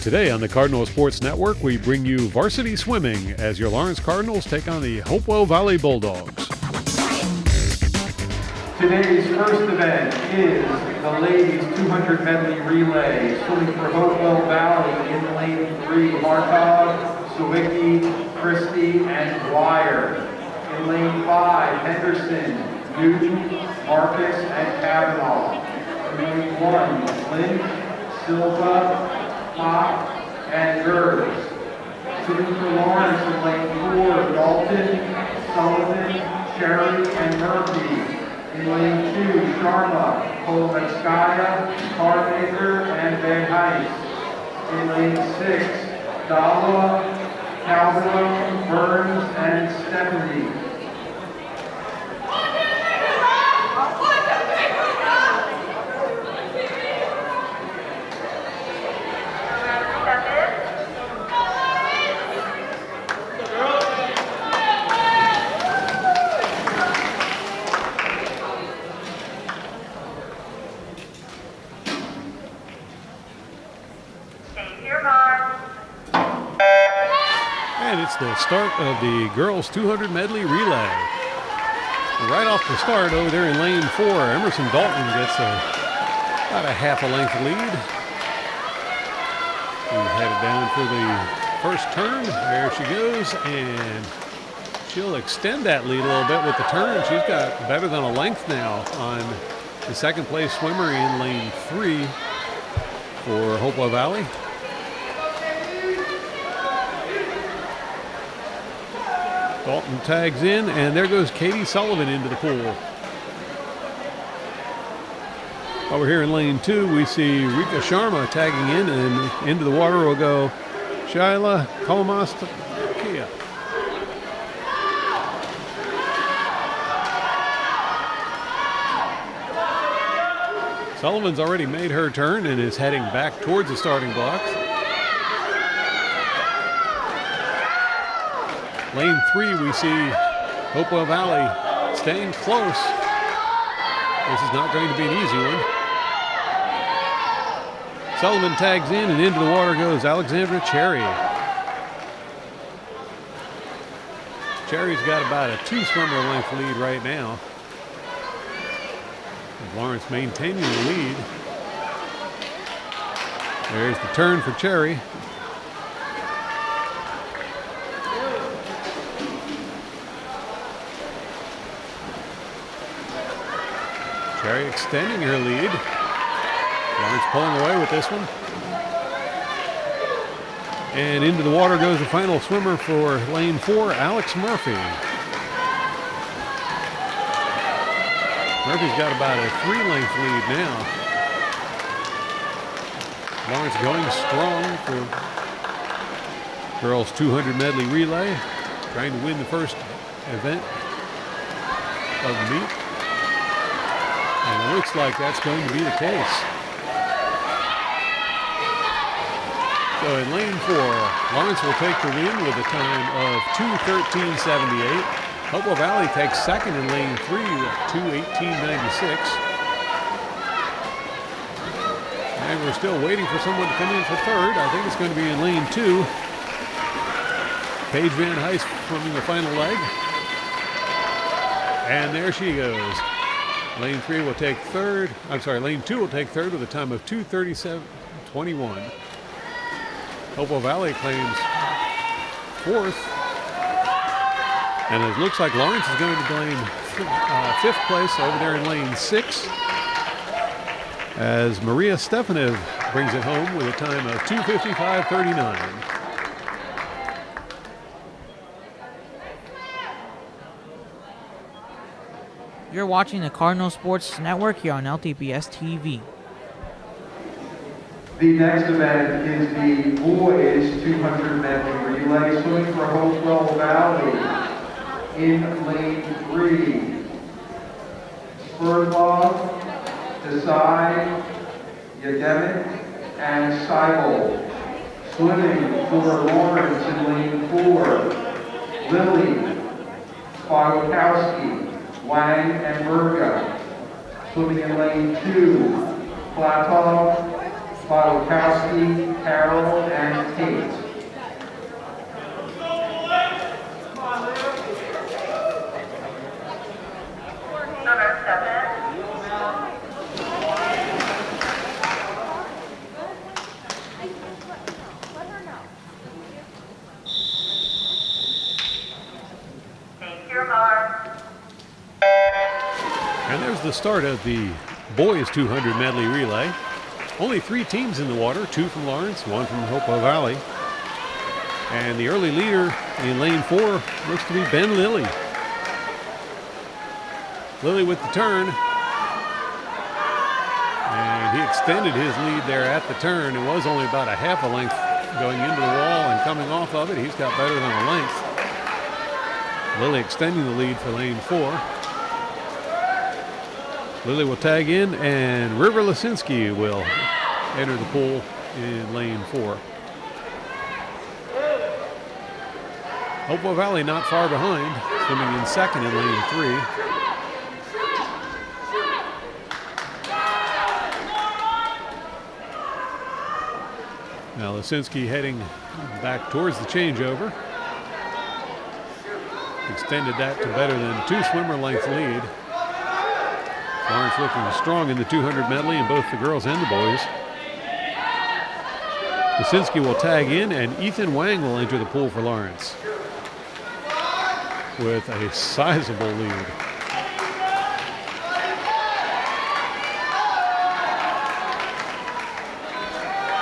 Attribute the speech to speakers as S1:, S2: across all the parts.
S1: Today on the Cardinal Sports Network, we bring you Varsity Swimming as your Lawrence Cardinals take on the Hopewell Valley Bulldogs.
S2: Today's first event is the ladies 200 medley relay. Swimming for Hopewell Valley in lane 3, Markov, Sawicki, Christie, and Dwyer. In lane 5, Henderson, Newton, Marcus, and Kavanaugh. In lane 1, Lynch, Silva, Pop, and Gers. Swimming for Lawrence in lane 4, Dalton, Sullivan, Cherry, and Murphy. In lane 2, Sharma, Kolometskaya, Carmaker, and Van Heist. In lane 6, Dalla, Calderon, Burns, and Stephanie.
S1: And it's the start of the girls 200 medley relay. Right off the start over there in lane 4, Emerson Dalton gets about a half a length lead. She's headed down for the first turn. There she goes, and she'll extend that lead a little bit with the turn. She's got better than a length now on the second place swimmer in lane 3 for Hopewell Valley. Dalton tags in, and there goes Katie Sullivan into the pool. Over here in lane 2, we see Rika Sharma tagging in, and into the water will go Shaila Kolomastakia. Sullivan's already made her turn and is heading back towards the starting blocks. Lane 3, we see Hopewell Valley staying close. This is not going to be an easy one. Sullivan tags in, and into the water goes Alexandra Cherry. Cherry's got about a 2-swimmer length lead right now. Lawrence maintaining the lead. There's the turn for Cherry. Cherry extending her lead. Lawrence pulling away with this one. And into the water goes the final swimmer for lane 4, Alex Murphy. Murphy's got about a 3-length lead now. Lawrence going strong for girls 200 medley relay, trying to win the first event of the meet. And it looks like that's going to be the case. So in lane 4, Lawrence will take the win with a time of 2:13.78. Hopewell Valley takes second in lane 3 at 2:18.96. And we're still waiting for someone to come in for third. I think it's going to be in lane 2. Paige Van Heist swimming the final leg. And there she goes. Lane 3 will take third. Lane 2 will take third with a time of 2:37.21. Hopewell Valley claims fourth. And it looks like Lawrence is going to claim fifth place over there in lane 6. As Maria Stefanev brings it home with a time of 2:55.39.
S3: You're watching the Cardinal Sports Network here on LTBS TV.
S2: The next event is the boys 200 medley relay. Swimming for Hopewell Valley in lane 3, Spurlov, Desai, Yademic, and Seibel. Swimming for Lawrence in lane 4. Lily, Spadokowski, Wang, and Berga. Swimming in lane 2. Platov, Spadokowski, Carroll, and Tate.
S4: Number 7. Take your mark.
S1: And there's the start of the boys 200 medley relay. Only 3 teams in the water, 2 from Lawrence, 1 from Hopewell Valley. And the early leader in lane 4 looks to be Ben Lilly. Lilly with the turn. And he extended his lead there at the turn. It was only about a half a length going into the wall and coming off of it. He's got better than a length. Lilly extending the lead for lane 4. Lilly will tag in, and River Lisinski will enter the pool in lane 4. Hopewell Valley not far behind, swimming in second in lane 3. Now Lisinski heading back towards the changeover. Extended that to better than 2 swimmer length lead. Lawrence looking strong in the 200 medley in both the girls and the boys. Lisinski will tag in, and Ethan Wang will enter the pool for Lawrence with a sizable lead.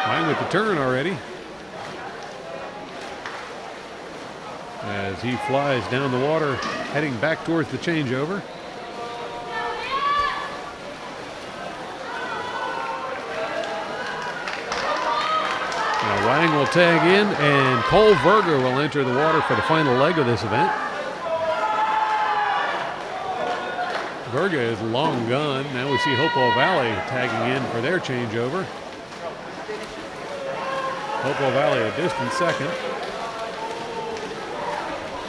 S1: Wang with the turn already as he flies down the water, heading back towards the changeover. Now Wang will tag in, and Cole Verga will enter the water for the final leg of this event. Verga is long gone. Now we see Hopewell Valley tagging in for their changeover. Hopewell Valley a distant second.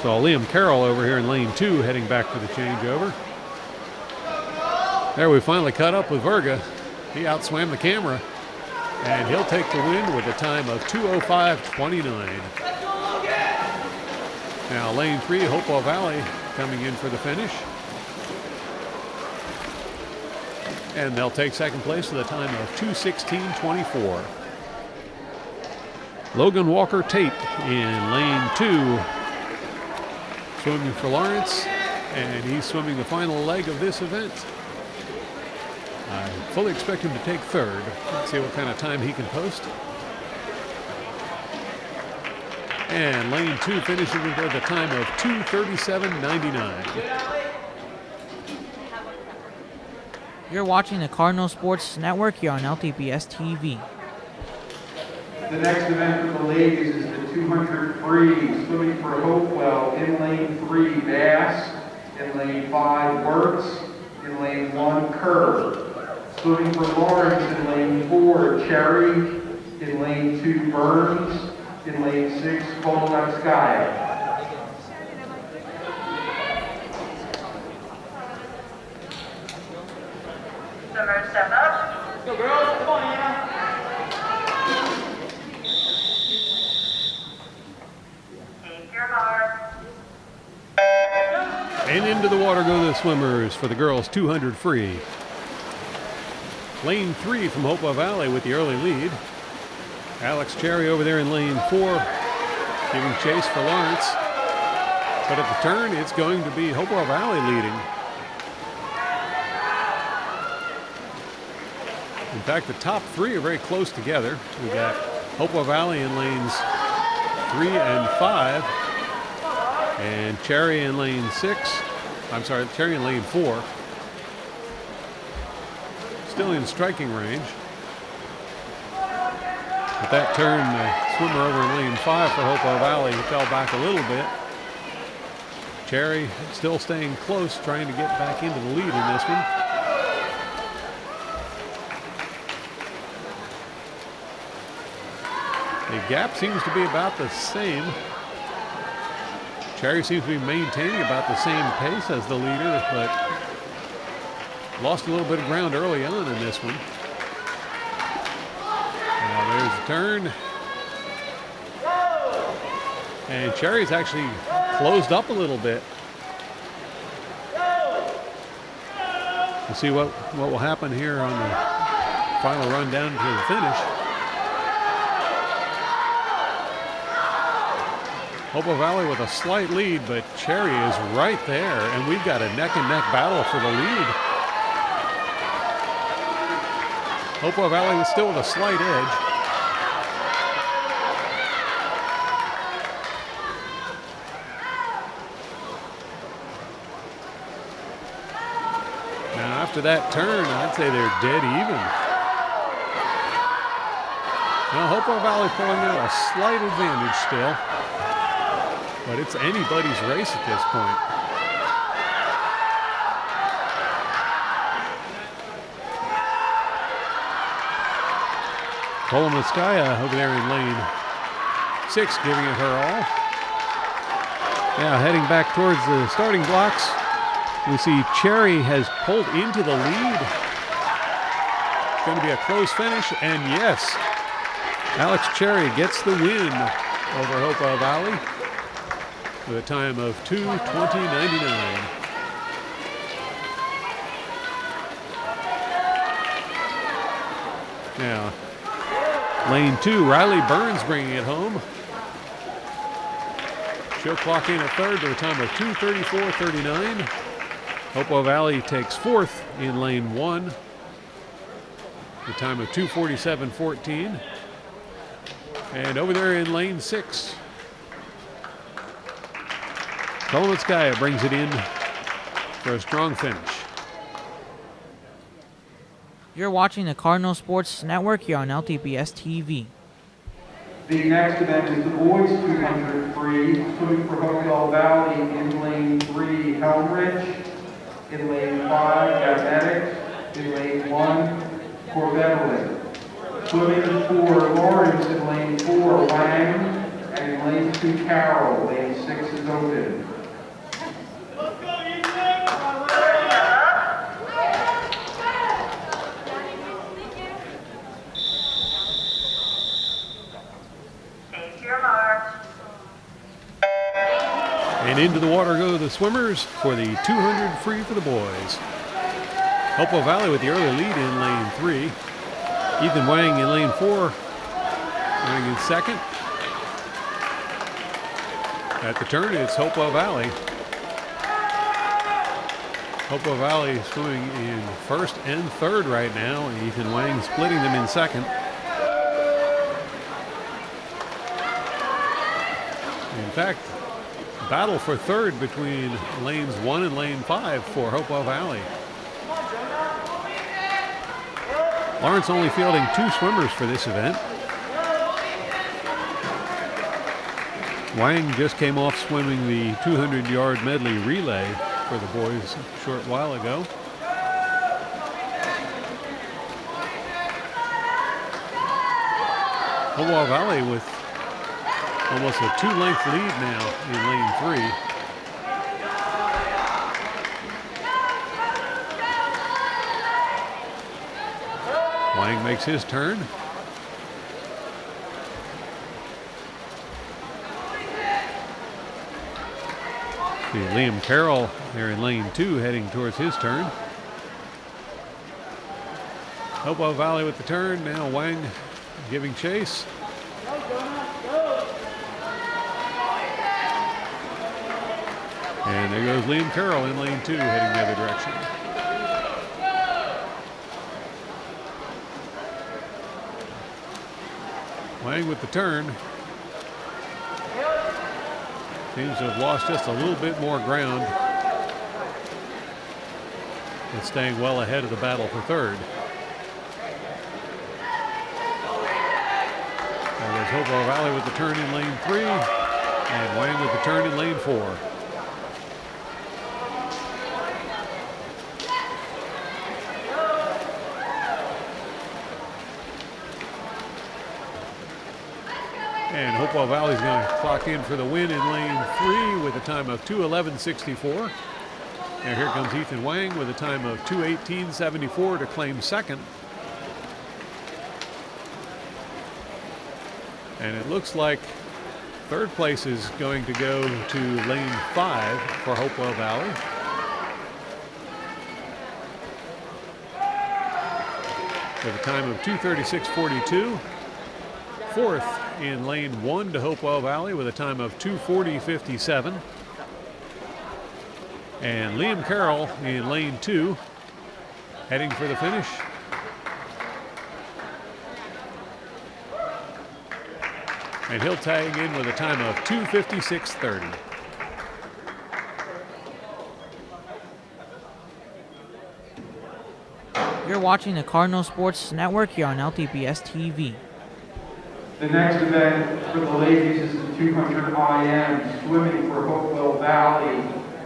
S1: So Liam Carroll over here in lane 2 heading back for the changeover. There we finally caught up with Verga. He outswam the camera, and he'll take the win with a time of 2:05.29. Now lane 3, Hopewell Valley coming in for the finish. And they'll take second place with a time of 2:16.24. Logan Walker Tate in lane 2, swimming for Lawrence, and he's swimming the final leg of this event. I fully expect him to take third. Let's see what kind of time he can post. And lane 2 finishing with a time of 2:37.99.
S3: You're watching the Cardinal Sports Network here on LTBS TV.
S2: The next event for the ladies is the 200 free. Swimming for Hopewell in lane 3, Bass. In lane 5, Wirtz. In lane 1, Kerr. Swimming for Lawrence in lane 4, Cherry. In lane 2, Burns. In lane 6, Polonskaya.
S4: Number 7.
S5: Go girls, come on, yeah.
S4: Take your mark.
S1: And into the water go the swimmers for the girls 200 free. Lane 3 from Hopewell Valley with the early lead. Alex Cherry over there in lane 4, giving chase for Lawrence. But at the turn, it's going to be Hopewell Valley leading. In fact, the top 3 are very close together. We got Hopewell Valley in lanes 3 and 5, and Cherry in lane 6. I'm sorry, Cherry in lane 4. Still in striking range. But that turn, the swimmer over in lane 5 for Hopewell Valley fell back a little bit. Cherry still staying close, trying to get back into the lead in this one. The gap seems to be about the same. Cherry seems to be maintaining about the same pace as the leader, but lost a little bit of ground early on in this one. Now there's the turn. And Cherry's actually closed up a little bit. We'll see what will happen here on the final run down to the finish. Hopewell Valley with a slight lead, but Cherry is right there, and we've got a neck-and-neck battle for the lead. Hopewell Valley is still with a slight edge. Now after that turn, I'd say they're dead even. Now Hopewell Valley pulling out a slight advantage still, but it's anybody's race at this point. Kolomoskaya over there in lane 6 giving it her all. Now heading back towards the starting blocks, we see Cherry has pulled into the lead. It's going to be a close finish, and yes, Alex Cherry gets the win over Hopewell Valley with a time of 2:20.99. Now, lane 2, Riley Burns bringing it home. She'll clock in at third with a time of 2:34.39. Hopewell Valley takes fourth in lane 1, the time of 2:47.14. And over there in lane 6, Kolomoskaya brings it in for a strong finish.
S3: You're watching the Cardinal Sports Network here on LTBS TV.
S2: The next event is the boys 200 free. Swimming for Hopewell Valley in lane 3, Helmrich. In lane 5, Gavnetics. In lane 1, Corvettelin. Swimming for Lawrence in lane 4, Wang. And in lane 2, Carroll. Lane 6 is open.
S1: And into the water go the swimmers for the 200 free for the boys. Hopewell Valley with the early lead in lane 3. Ethan Wang in lane 4, running in second. At the turn, it's Hopewell Valley. Hopewell Valley swimming in first and third right now, and Ethan Wang splitting them in second. In fact, battle for third between lanes 1 and lane 5 for Hopewell Valley. Lawrence only fielding 2 swimmers for this event. Wang just came off swimming the 200-yard medley relay for the boys a short while ago. Hopewell Valley with almost a 2-length lead now in lane 3. Wang makes his turn. See Liam Carroll there in lane 2 heading towards his turn. Hopewell Valley with the turn. Now Wang giving chase. And there goes Liam Carroll in lane 2 heading the other direction. Wang with the turn. Seems to have lost just a little bit more ground, and staying well ahead of the battle for third. There goes Hopewell Valley with the turn in lane 3, and Wang with the turn in lane 4. And Hopewell Valley's going to clock in for the win in lane 3 with a time of 2:11.64. And here comes Ethan Wang with a time of 2:18.74 to claim second. And it looks like third place is going to go to lane 5 for Hopewell Valley. With a time of 2:36.42. Fourth in lane 1 to Hopewell Valley with a time of 2:40.57. And Liam Carroll in lane 2 heading for the finish. And he'll tag in with a time of 2:56.30.
S3: You're watching the Cardinal Sports Network here on LTPS TV.
S2: The next event for the ladies is the 200 IM swimming for Hopewell Valley.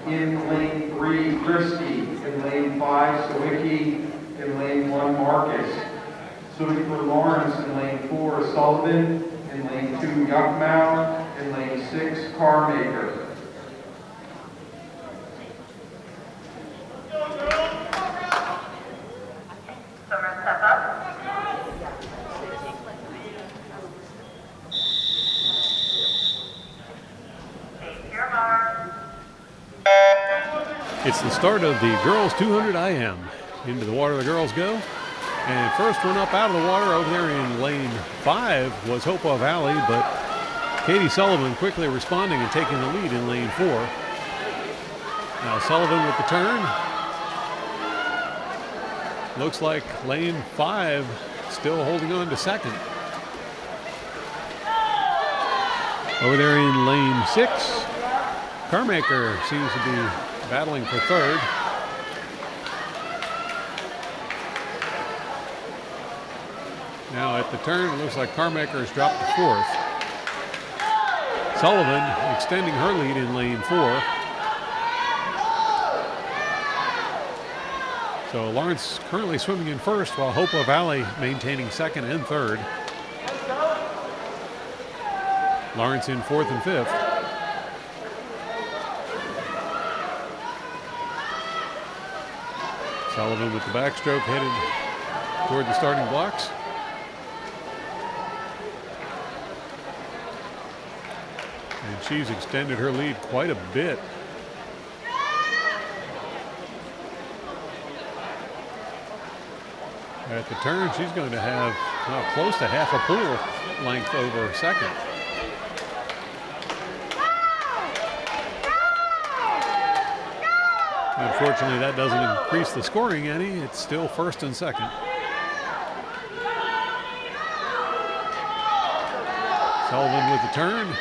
S2: In lane 3, Christie. In lane 5, Sawicki. In lane 1, Marcus. Swimming for Lawrence in lane 4, Sullivan. In lane 2, Yuckmouth. In lane 6, Carmaker.
S4: Swimmer step up. Take your mark.
S1: It's the start of the girls 200 IM. Into the water the girls go. And first one up out of the water over there in lane 5 was Hopewell Valley, but Katie Sullivan quickly responding and taking the lead in lane 4. Now Sullivan with the turn. Looks like lane 5 still holding on to second. Over there in lane 6, Carmaker seems to be battling for third. Now at the turn, it looks like Carmaker has dropped to fourth. Sullivan extending her lead in lane 4. So Lawrence currently swimming in first, while Hopewell Valley maintaining second and third. Lawrence in fourth and fifth. Sullivan with the backstroke headed toward the starting blocks. And she's extended her lead quite a bit. At the turn, she's going to have close to half a pool length over second. Unfortunately, that doesn't increase the scoring any. It's still first and second. Sullivan with the turn.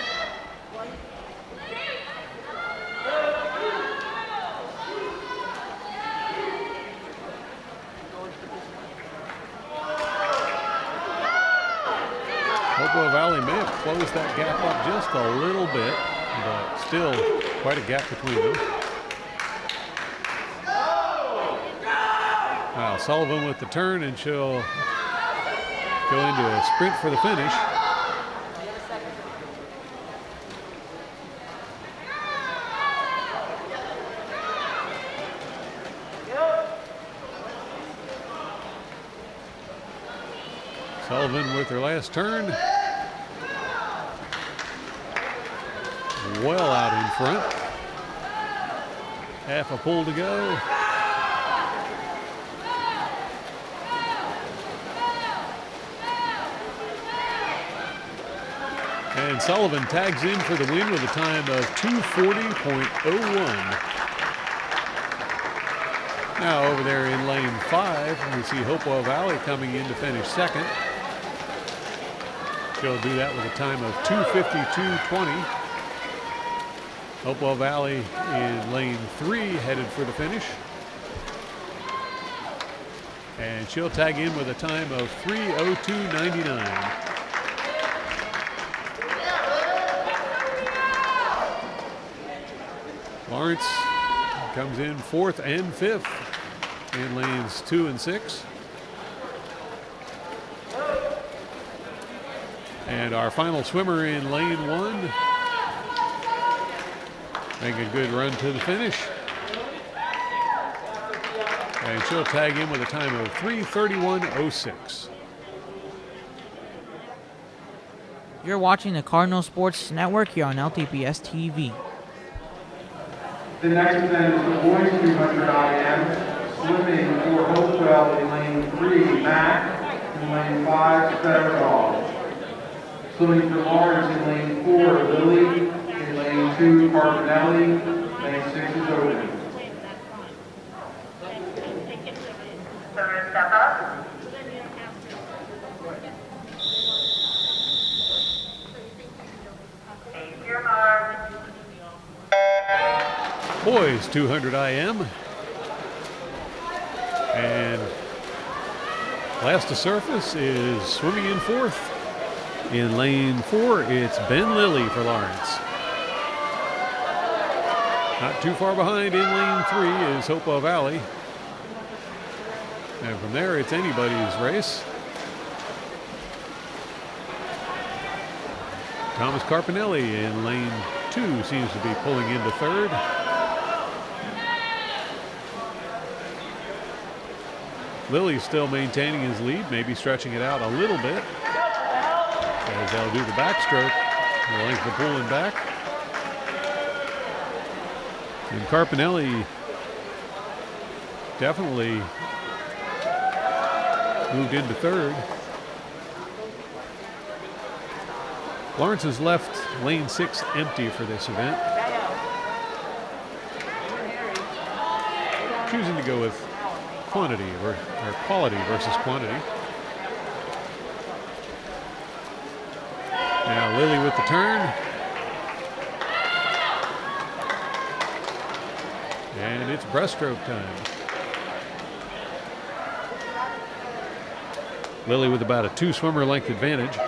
S1: Hopewell Valley may have closed that gap up just a little bit, but still quite a gap between them. Now Sullivan with the turn, and she'll go into a sprint for the finish. Sullivan with her last turn. Well out in front. Half a pull to go. And Sullivan tags in for the win with a time of 2:40.01. Now over there in lane 5, we see Hopewell Valley coming in to finish second. She'll do that with a time of 2:52.20. Hopewell Valley in lane 3 headed for the finish. And she'll tag in with a time of 3:02.99. Lawrence comes in fourth and fifth in lanes 2 and 6. And our final swimmer in lane 1, making a good run to the finish. And she'll tag in with a time of 3:31.06.
S3: You're watching the Cardinal Sports Network here on LTPS TV.
S2: The next event is the boys 200 IM. Swimming for Hopewell in lane 3, Mac. In lane 5, Federal. Swimming for Lawrence in lane 4, Lily. In lane 2, Carbonelli. Lane 6 is open.
S4: Swimmers step up. Take your mark.
S1: Boys 200 IM. And last to surface is swimming in 4th. In lane 4, it's Ben Lilly for Lawrence. Not too far behind in lane 3 is Hopewell Valley. And from there, it's anybody's race. Thomas Carpinelli in lane 2 seems to be pulling into 3rd. Lilly's still maintaining his lead, maybe stretching it out a little bit. As they'll do the backstroke, the length of pulling back. And Carpinelli definitely moved into 3rd. Lawrence has left lane 6 empty for this event. Choosing to go with quantity or quality versus quantity. Now Lily with the turn. And it's breaststroke time. Lily with about a 2 swimmer length advantage.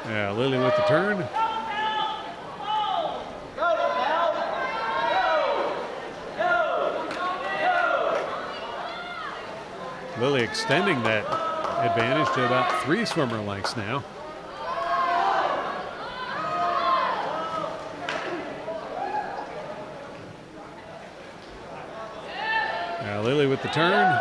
S1: Now Lily with the turn. Lily extending that advantage to about 3 swimmer lengths now. Now Lily with the turn.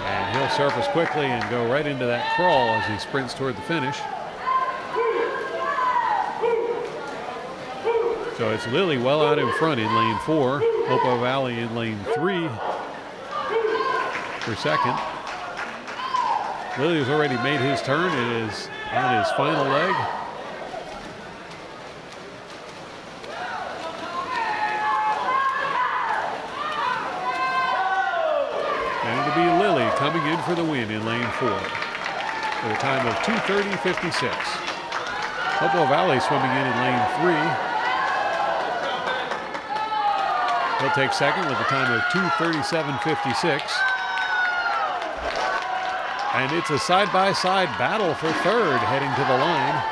S1: And he'll surface quickly and go right into that crawl as he sprints toward the finish. So it's Lily well out in front in lane 4. Hopewell Valley in lane 3 for second. Lily has already made his turn. It is on his final leg. And it'll be Lily coming in for the win in lane 4 with a time of 2:30.56. Hopewell Valley swimming in lane 3. He'll take second with a time of 2:37.56. And it's a side-by-side battle for 3rd heading to the line.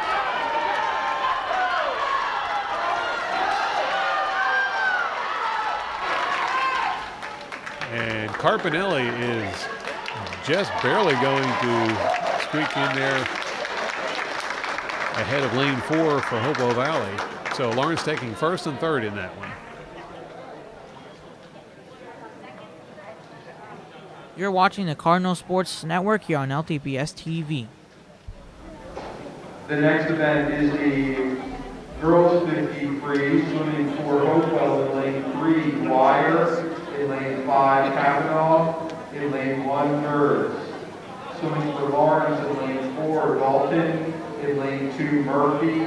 S1: And Carpinelli is just barely going to squeak in there ahead of lane 4 for Hopewell Valley. So Lawrence taking 1st and 3rd in that one.
S3: You're watching the Cardinal Sports Network here on LTPS TV.
S2: The next event is the girls 50 free, swimming for Hopewell in lane 3, Dwyer. In lane 5, Kavanaugh. In lane 1, Nerds. Swimming for Lawrence in lane 4, Dalton. In lane 2, Murphy.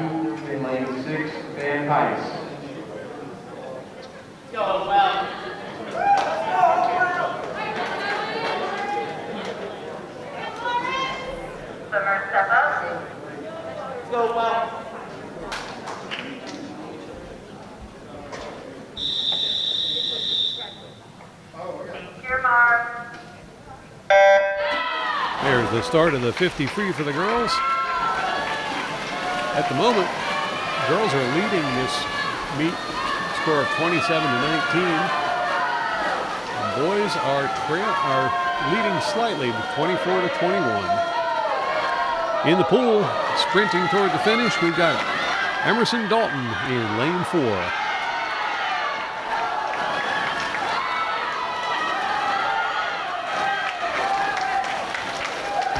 S2: In lane 6, Van Heist.
S5: Go, well.
S4: Swimmers step up.
S5: Go, well.
S4: Take your mark.
S1: There's the start of the 50 free for the girls. At the moment, girls are leading this meet, score of 27-19. boys are leading slightly, 24 to 21. In the pool, sprinting toward the finish, we've got Emerson Dalton in lane 4.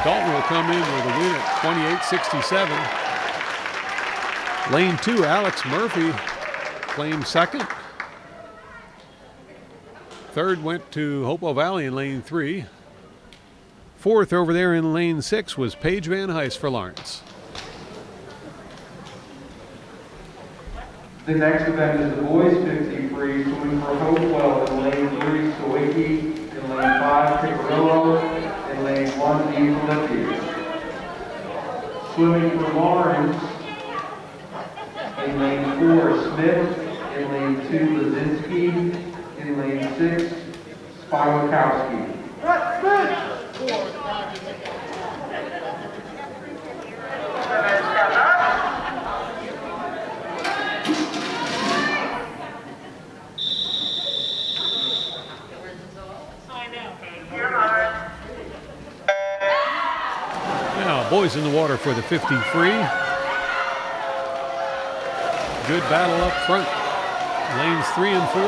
S1: Dalton will come in with a win at 28-67. Lane 2, Alex Murphy claimed second. Third went to Hopewell Valley in lane 3. Fourth over there in lane 6 was Paige Van Heist for Lawrence.
S2: The next event is the boys 50 free, swimming for Hopewell in lane 3, Sawicki, in lane 5, Picarillo, in lane 1, DiFilippi. Swimming for Lawrence, in lane 4, Smith, in lane 2, Lazinski, in lane 6, Spywakowski.
S4: Swimmers step up. Take your mark.
S1: Now, boys in the water for the 50 free. Good battle up front. Lanes 3 and 4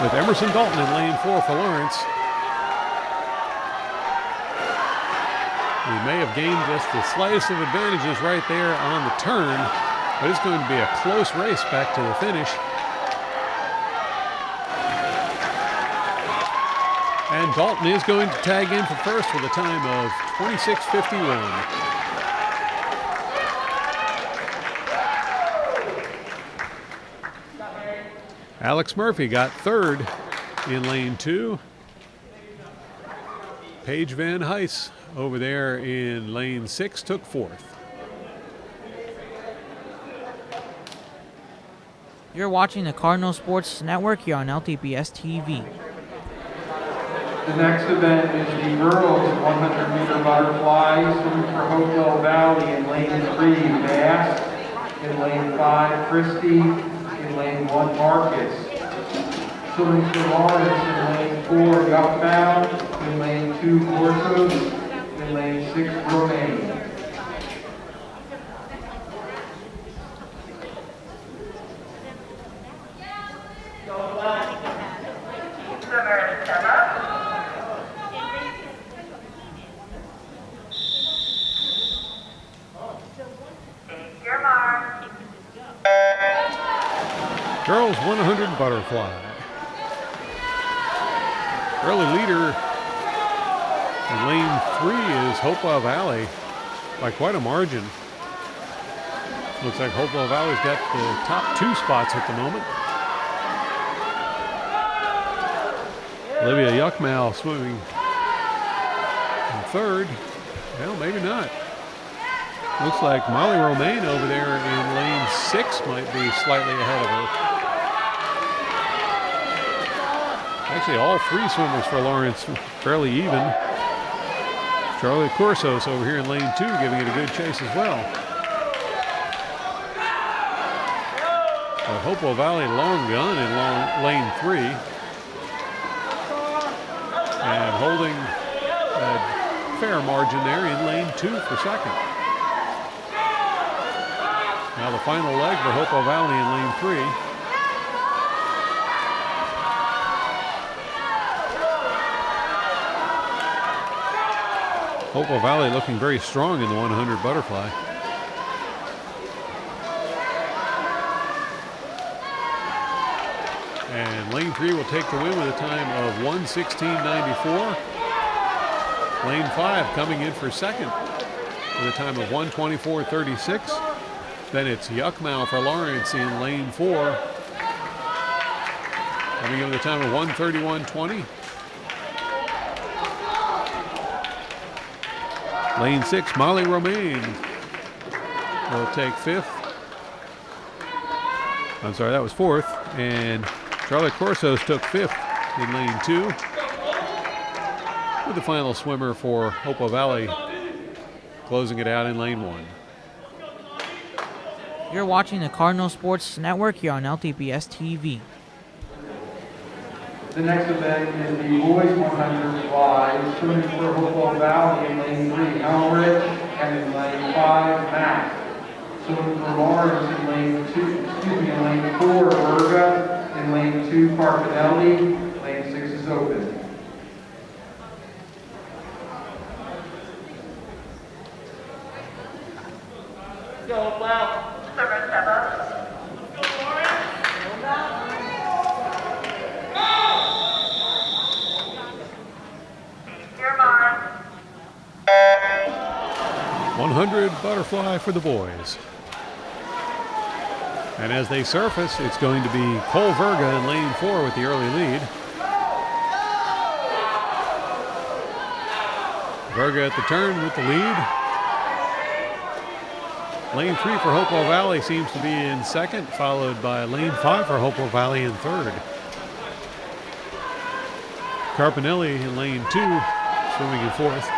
S1: with Emerson Dalton in lane 4 for Lawrence. We may have gained just the slightest of advantages right there on the turn, but it's going to be a close race back to the finish. And Dalton is going to tag in for first with a time of 26:51. Alex Murphy got third in lane 2. Paige Van Heist over there in lane 6 took fourth.
S3: You're watching the Cardinal Sports Network here on LTBS TV.
S2: The next event is the girls 100-meter butterfly, swimming for Hopewell Valley in lane 3, Bass, in lane 5, Christie, in lane 1, Marcus. Swimming for Lawrence in lane 4, Yuckbound, in lane 2, Corsos, in lane 6, Romaine.
S4: Swimmers step up. Take your mark.
S1: Girls 100 butterfly. Early leader in lane 3 is Hopewell Valley by quite a margin. Looks like Hopewell Valley's got the top 2 spots at the moment. Olivia Yuckmal swimming in third. Well, maybe not. Looks like Molly Romaine over there in lane 6 might be slightly ahead of her. Actually, all 3 swimmers for Lawrence fairly even. Charlie Corsos over here in lane 2 giving it a good chase as well. But Hopewell Valley long gun in lane 3. And holding a fair margin there in lane 2 for second. Now the final leg for Hopewell Valley in lane 3. Hopewell Valley looking very strong in the 100 butterfly. And lane 3 will take the win with a time of 1:16.94. Lane 5 coming in for second with a time of 1:24.36. Then it's Yuckmal for Lawrence in lane 4. Coming in with a time of 1:31.20. Lane 6, Molly Romaine will take 5th. I'm sorry, that was 4th. And Charlotte Corsos took 5th in lane 2. With the final swimmer for Hopewell Valley closing it out in lane 1.
S3: You're watching the Cardinal Sports Network here on LTBS TV.
S2: The next event is the boys 100 fly, swimming for Hopewell Valley in lane 3, Elrich, and in lane 5, Matt. Swimming for Lawrence in lane 4, Virga, in lane 2, Carpinelli, lane 6 is open.
S5: Go, Hopewell.
S4: Swimmer step up. Take your mark.
S1: 100 butterfly for the boys. And as they surface, it's going to be Cole Verga in lane 4 with the early lead. Verga at the turn with the lead. Lane 3 for Hopewell Valley seems to be in second, followed by lane 5 for Hopewell Valley in third. Carpinelli in lane 2, swimming in fourth.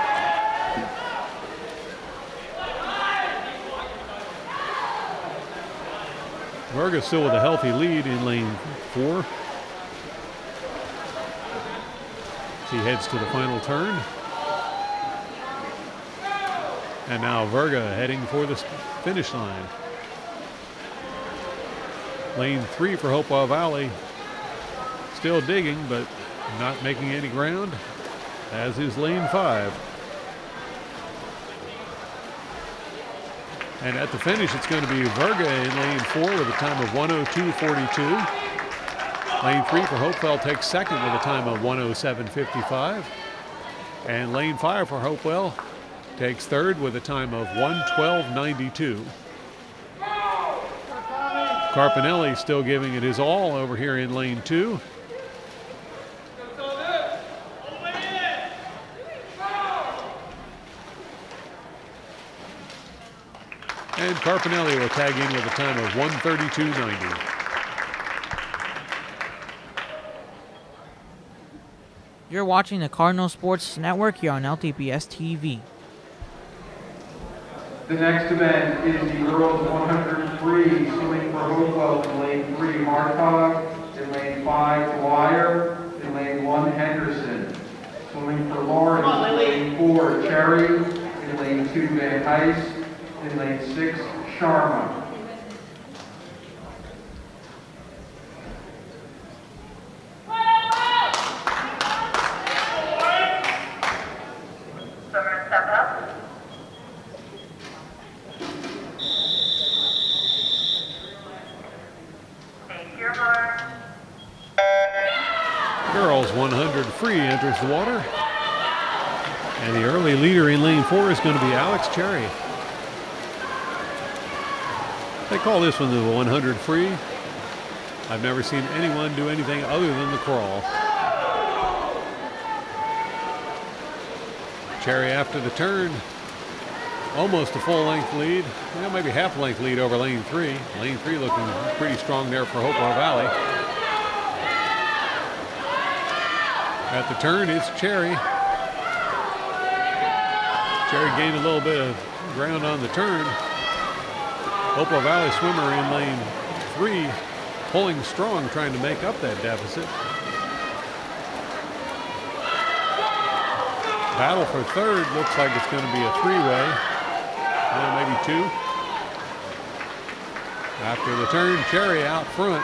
S1: Verga still with a healthy lead in lane 4. As he heads to the final turn. And now Verga heading for the finish line. Lane 3 for Hopewell Valley. Still digging, but not making any ground, as is lane 5. And at the finish, it's going to be Verga in lane 4 with a time of 1:02.42. Lane 3 for Hopewell takes second with a time of 1:07.55. And lane 5 for Hopewell takes third with a time of 1:12.92. Carpinelli still giving it his all over here in lane 2. And Carpinelli will tag in with a time of 1:32.90.
S3: You're watching the Cardinal Sports Network here on LTPS TV.
S2: The next event is the girls 100 free, swimming for Hopewell in lane 3, Hartog, in lane 5, Dwyer, in lane 1, Henderson. Swimming for Lawrence in lane 4, Cherry, in lane 2, Van Heist, in lane 6, Sharma.
S4: Swimmer step up. Take your mark.
S1: Girls 100 free enters the water. And the early leader in lane 4 is going to be Alex Cherry. They call this one the 100 free. I've never seen anyone do anything other than the crawl. Cherry after the turn, almost a full length lead. Well, maybe half length lead over lane 3. Lane 3 looking pretty strong there for Hopewell Valley. At the turn, it's Cherry. Cherry gained a little bit of ground on the turn. Hopewell Valley swimmer in lane 3, pulling strong, trying to make up that deficit. Battle for third, looks like it's going to be a three-way. Maybe two. After the turn, Cherry out front.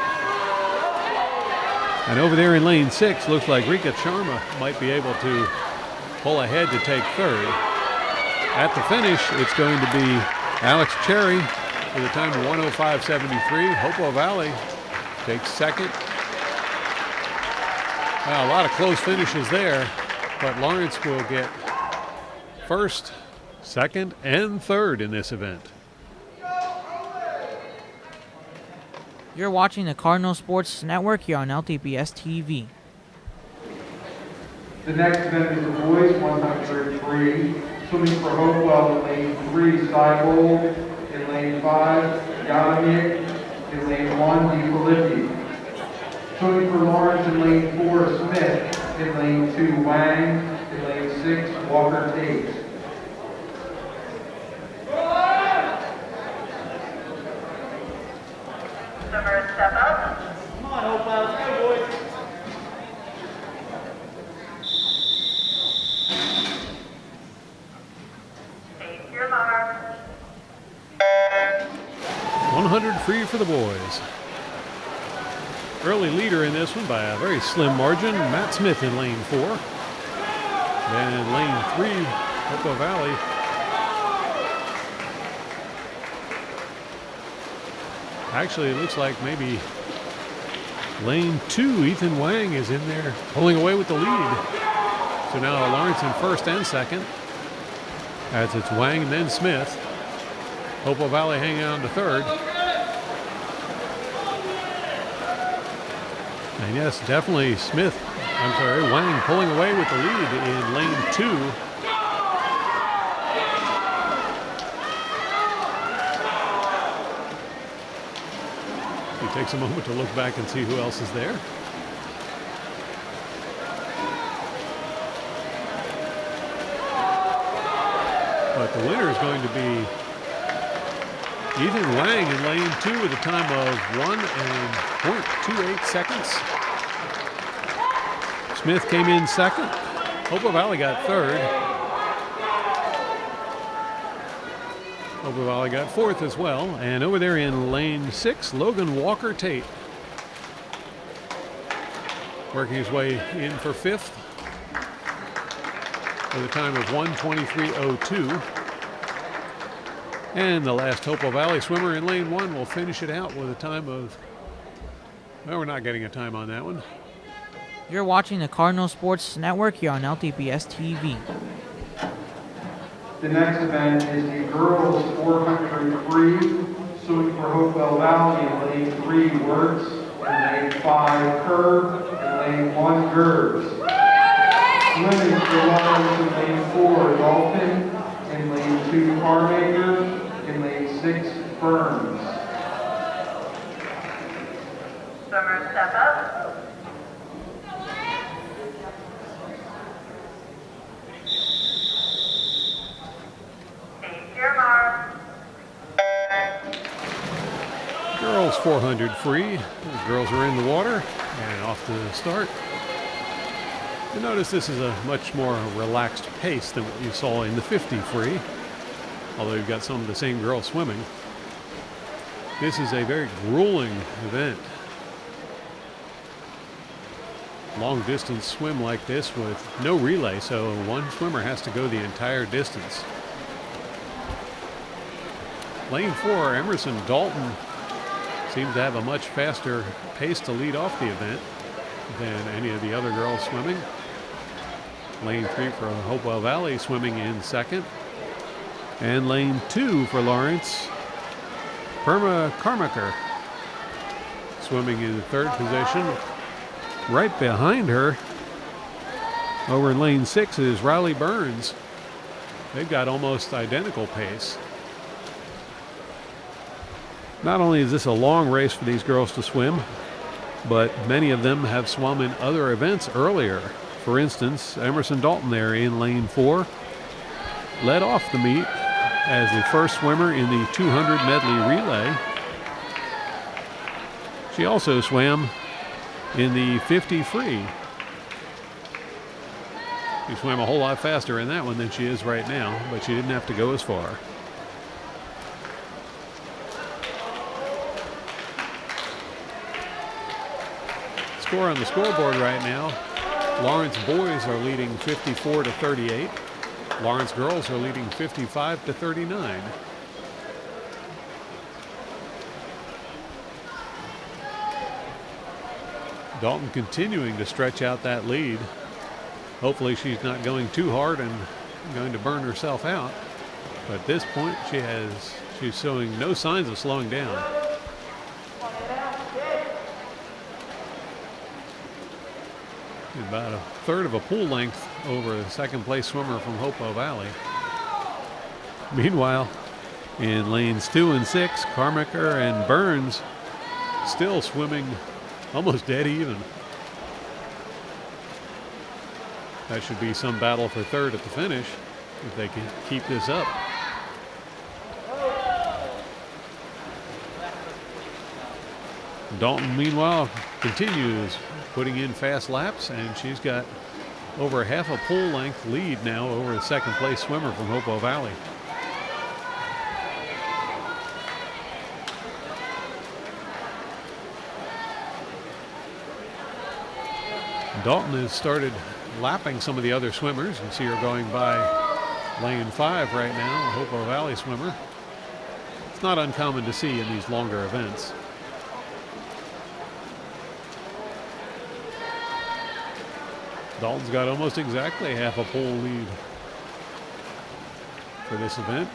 S1: And over there in lane 6, looks like Rika Sharma might be able to pull ahead to take third. At the finish, it's going to be Alex Cherry with a time of 1:05.73. Hopewell Valley takes second. Well, a lot of close finishes there, but Lawrence will get first, second, and third in this event.
S3: You're watching the Cardinal Sports Network here on LTPS TV.
S2: The next event is the boys 100 free, swimming for Hopewell in lane 3, Cybold, in lane 5, Yadamik, in lane 1, DiFilippi. Swimming for Lawrence in lane 4, Smith, in lane 2, Wang, in lane 6, Walker Tate.
S4: Swimmer step up.
S5: Come on, Hopewell. Let's go, boys.
S1: 400 free for the boys. Early leader in this one by a very slim margin, Matt Smith in lane 4. Then in lane 3, Hopewell Valley. Actually, it looks like maybe lane 2, Ethan Wang is in there pulling away with the lead. So now Lawrence in first and second, as it's Wang and then Smith. Hopewell Valley hanging on to third. And yes, definitely Wang pulling away with the lead in lane 2. He takes a moment to look back and see who else is there. But the winner is going to be Ethan Wang in lane 2 with a time of 1:28 seconds. Smith came in second. Hopewell Valley got third. Hopewell Valley got fourth as well. And over there in lane 6, Logan Walker Tate, working his way in for fifth with a time of 1:23.02. And the last Hopewell Valley swimmer in lane 1 will finish it out with a time of, well, we're not getting a time on that one.
S3: You're watching the Cardinal Sports Network here on LTPS TV.
S2: The next event is the girls 400 free, swimming for Hopewell Valley in lane 3, Works, in lane 5, Curve, in lane 1, Gerbs. Swimming for Lawrence in lane 4, Dalton, in lane 2, Carmaker, in lane 6, Burns.
S4: Swimmers step up. Take your mark.
S1: Girls 400 free. The girls are in the water and off to the start. You notice this is a much more relaxed pace than what you saw in the 50 free, although you've got some of the same girls swimming. This is a very grueling event. Long distance swim like this with no relay, so one swimmer has to go the entire distance. Lane 4, Emerson Dalton seems to have a much faster pace to lead off the event than any of the other girls swimming. Lane 3 for Hopewell Valley swimming in second. And lane 2 for Lawrence, Perma Carmaker swimming in third position. Right behind her, over in lane 6, is Riley Burns. They've got almost identical pace. Not only is this a long race for these girls to swim, but many of them have swum in other events earlier. For instance, Emerson Dalton there in lane 4 led off the meet as the first swimmer in the 200 medley relay. She also swam in the 50 free. She swam a whole lot faster in that one than she is right now, but she didn't have to go as far. Score on the scoreboard right now: Lawrence boys are leading 54-38. Lawrence girls are leading 55-39. Dalton continuing to stretch out that lead. Hopefully she's not going too hard and going to burn herself out. But at this point she's showing no signs of slowing down. About a third of a pool length over the second place swimmer from Hopewell Valley. Meanwhile, in lanes 2 and 6, Carmaker and Burns still swimming almost dead even. That should be some battle for third at the finish if they can keep this up. Dalton, meanwhile, continues putting in fast laps, and she's got over half a pool length lead now over the second place swimmer from Hopewell Valley. Dalton has started lapping some of the other swimmers. You see her going by lane 5 right now, a Hopewell Valley swimmer. It's not uncommon to see in these longer events. Dalton's got almost exactly half a pole lead for this event.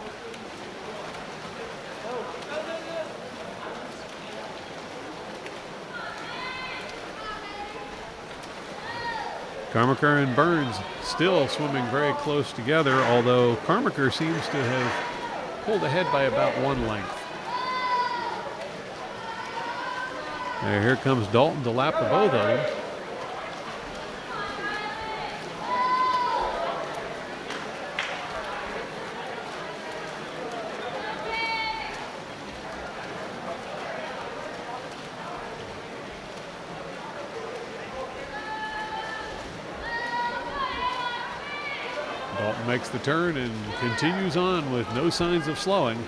S1: Carmaker and Burns still swimming very close together, although Carmaker seems to have pulled ahead by about 1 length. And here comes Dalton to lap the both of them. Dalton makes the turn and continues on with no signs of slowing.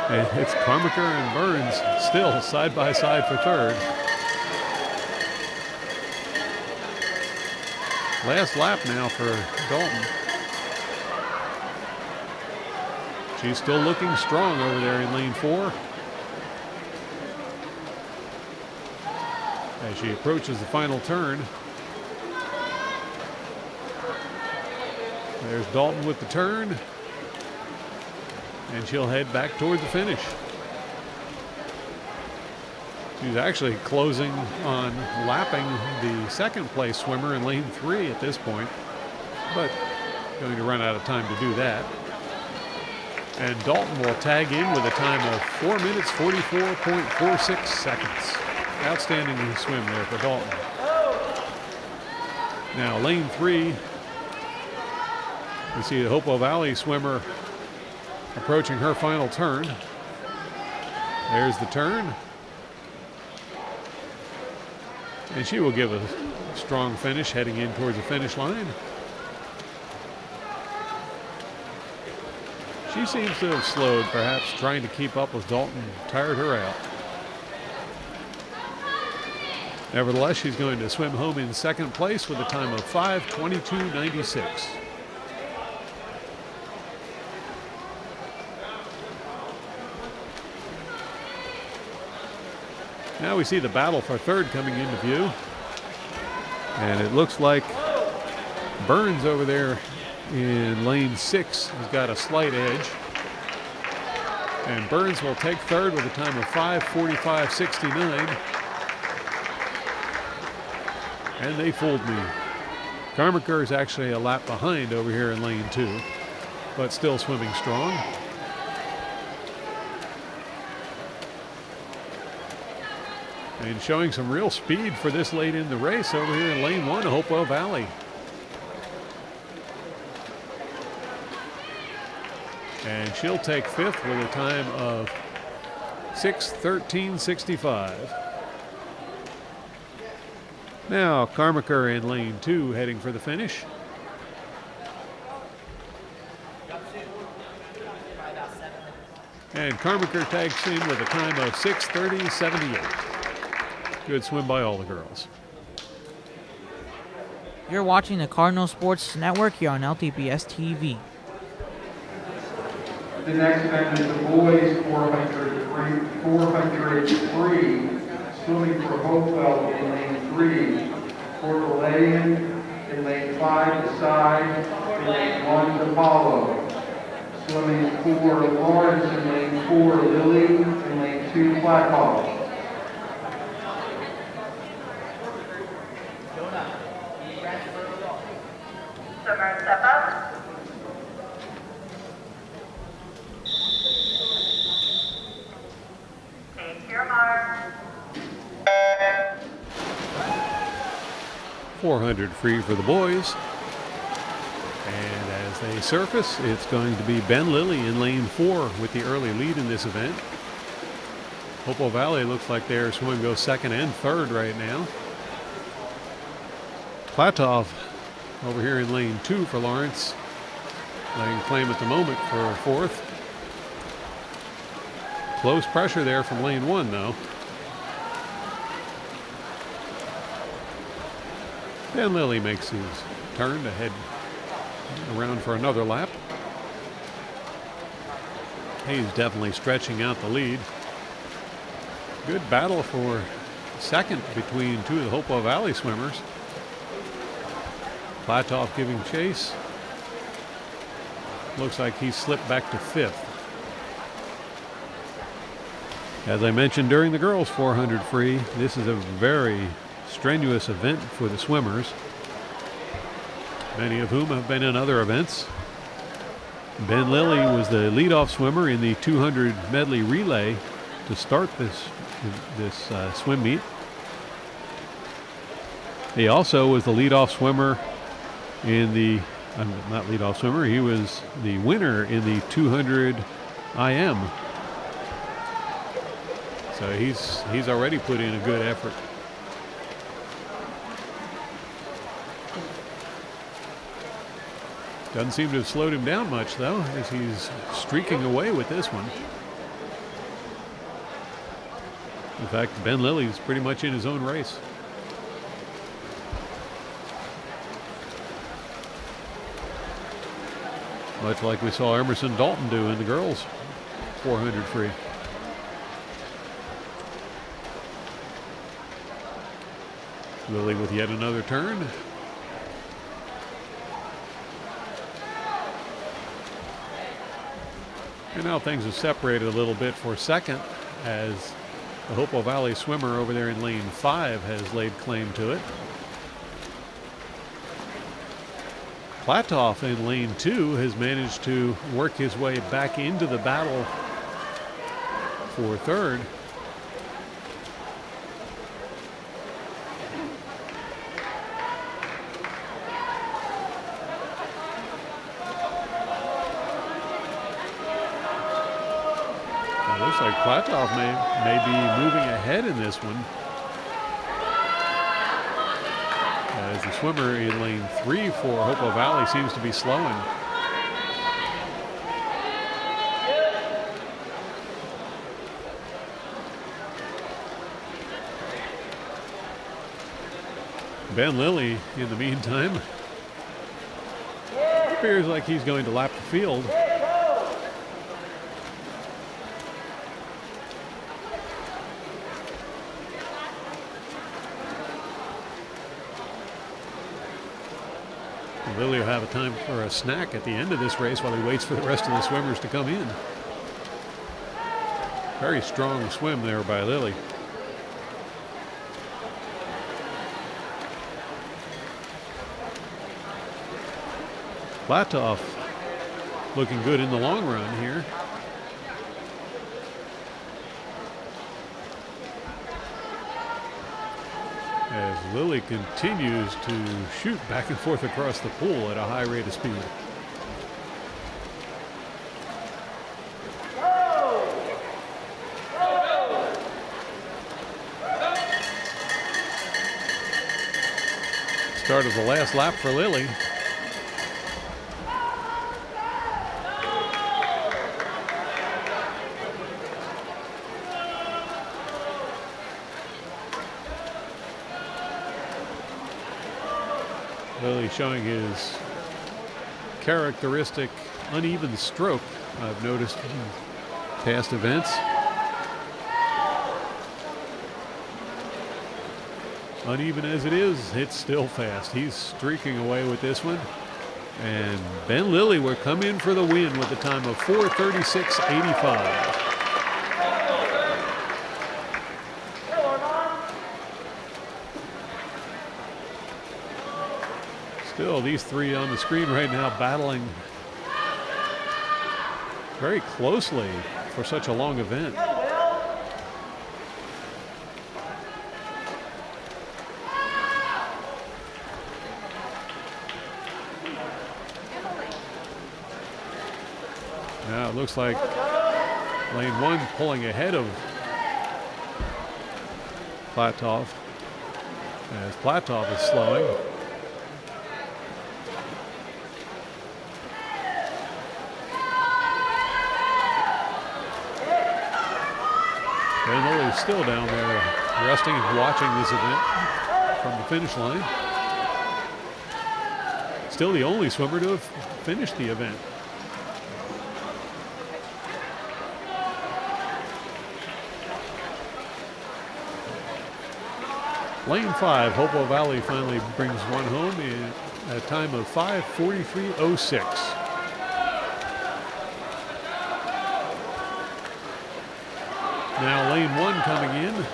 S1: And it's Carmaker and Burns still side by side for third. Last lap now for Dalton. She's still looking strong over there in lane 4. As she approaches the final turn. There's Dalton with the turn, and she'll head back toward the finish. She's actually closing on lapping the second place swimmer in lane 3 at this point, but going to run out of time to do that. And Dalton will tag in with a time of 4 minutes 44.46 seconds. Outstanding swim there for Dalton. Now lane 3. We see the Hopewell Valley swimmer approaching her final turn. There's the turn. And she will give a strong finish heading in towards the finish line. She seems to have slowed, perhaps trying to keep up with Dalton, tired her out. Nevertheless, she's going to swim home in second place with a time of 5:22.96. Now we see the battle for third coming into view. And it looks like Burns over there in lane 6 has got a slight edge. And Burns will take third with a time of 5:45.69. And they fooled me. Carmaker is actually a lap behind over here in lane 2, but still swimming strong. And showing some real speed for this late in the race over here in lane 1 of Hopewell Valley. And she'll take 5th with a time of 6:13.65. Now Carmaker in lane 2 heading for the finish. And Carmaker tags in with a time of 6:30.78. Good swim by all the girls.
S3: You're watching the Cardinal Sports Network here on LTPS TV.
S2: The next event is the boys 400 free, swimming for Hopewell in lane 3, for Valerian in lane 5 to Side, in lane 1 to Apollo. Swimming for Lawrence in lane 4 Lily, in lane 2 Flat Hall.
S4: Swimmer, step up. Take your mark.
S1: 400 free for the boys. And as they surface, it's going to be Ben Lilly in lane 4 with the early lead in this event. Hopewell Valley looks like their swim goes second and third right now. Platov over here in lane 2 for Lawrence, laying claim at the moment for 4th. Close pressure there from lane 1 though. Ben Lilly makes his turn to head around for another lap. He's definitely stretching out the lead. Good battle for second between two of the Hopewell Valley swimmers. Platoff giving chase. Looks like he slipped back to fifth. As I mentioned during the girls 400 free, this is a very strenuous event for the swimmers, many of whom have been in other events. Ben Lilly was the leadoff swimmer in the 200 medley relay to start this swim meet. He also was the leadoff swimmer in the, not leadoff swimmer, he was the winner in the 200 IM. So he's already put in a good effort. Doesn't seem to have slowed him down much, though, as he's streaking away with this one. In fact, Ben Lilly's pretty much in his own race. Much like we saw Emerson Dalton do in the girls 400 free. Lilly with yet another turn. And now things have separated a little bit for second, as the Hopewell Valley swimmer over there in lane 5 has laid claim to it. Platoff in lane 2 has managed to work his way back into the battle for third. Looks like Platoff may be moving ahead in this one, as the swimmer in lane 3 for Hopewell Valley seems to be slowing. Ben Lilly, in the meantime, appears like he's going to lap the field. Lilly will have a time for a snack at the end of this race while he waits for the rest of the swimmers to come in. Very strong swim there by Lilly. Platoff looking good in the long run here. As Lilly continues to shoot back and forth across the pool at a high rate of speed. Start of the last lap for Lilly. Lilly showing his characteristic uneven stroke I've noticed in past events. Uneven as it is, it's still fast. He's streaking away with this one. And Ben Lilly will come in for the win with a time of 4:36.85. Still, these three on the screen right now battling very closely for such a long event. Now it looks like lane 1 pulling ahead of Platoff, as Platoff is slowing. Ben Lilly's still down there resting and watching this event from the finish line. still the only swimmer to have finished the event. Lane 5, Hopewell Valley finally brings one home in a time of 5:43.06. Now lane 1 coming in.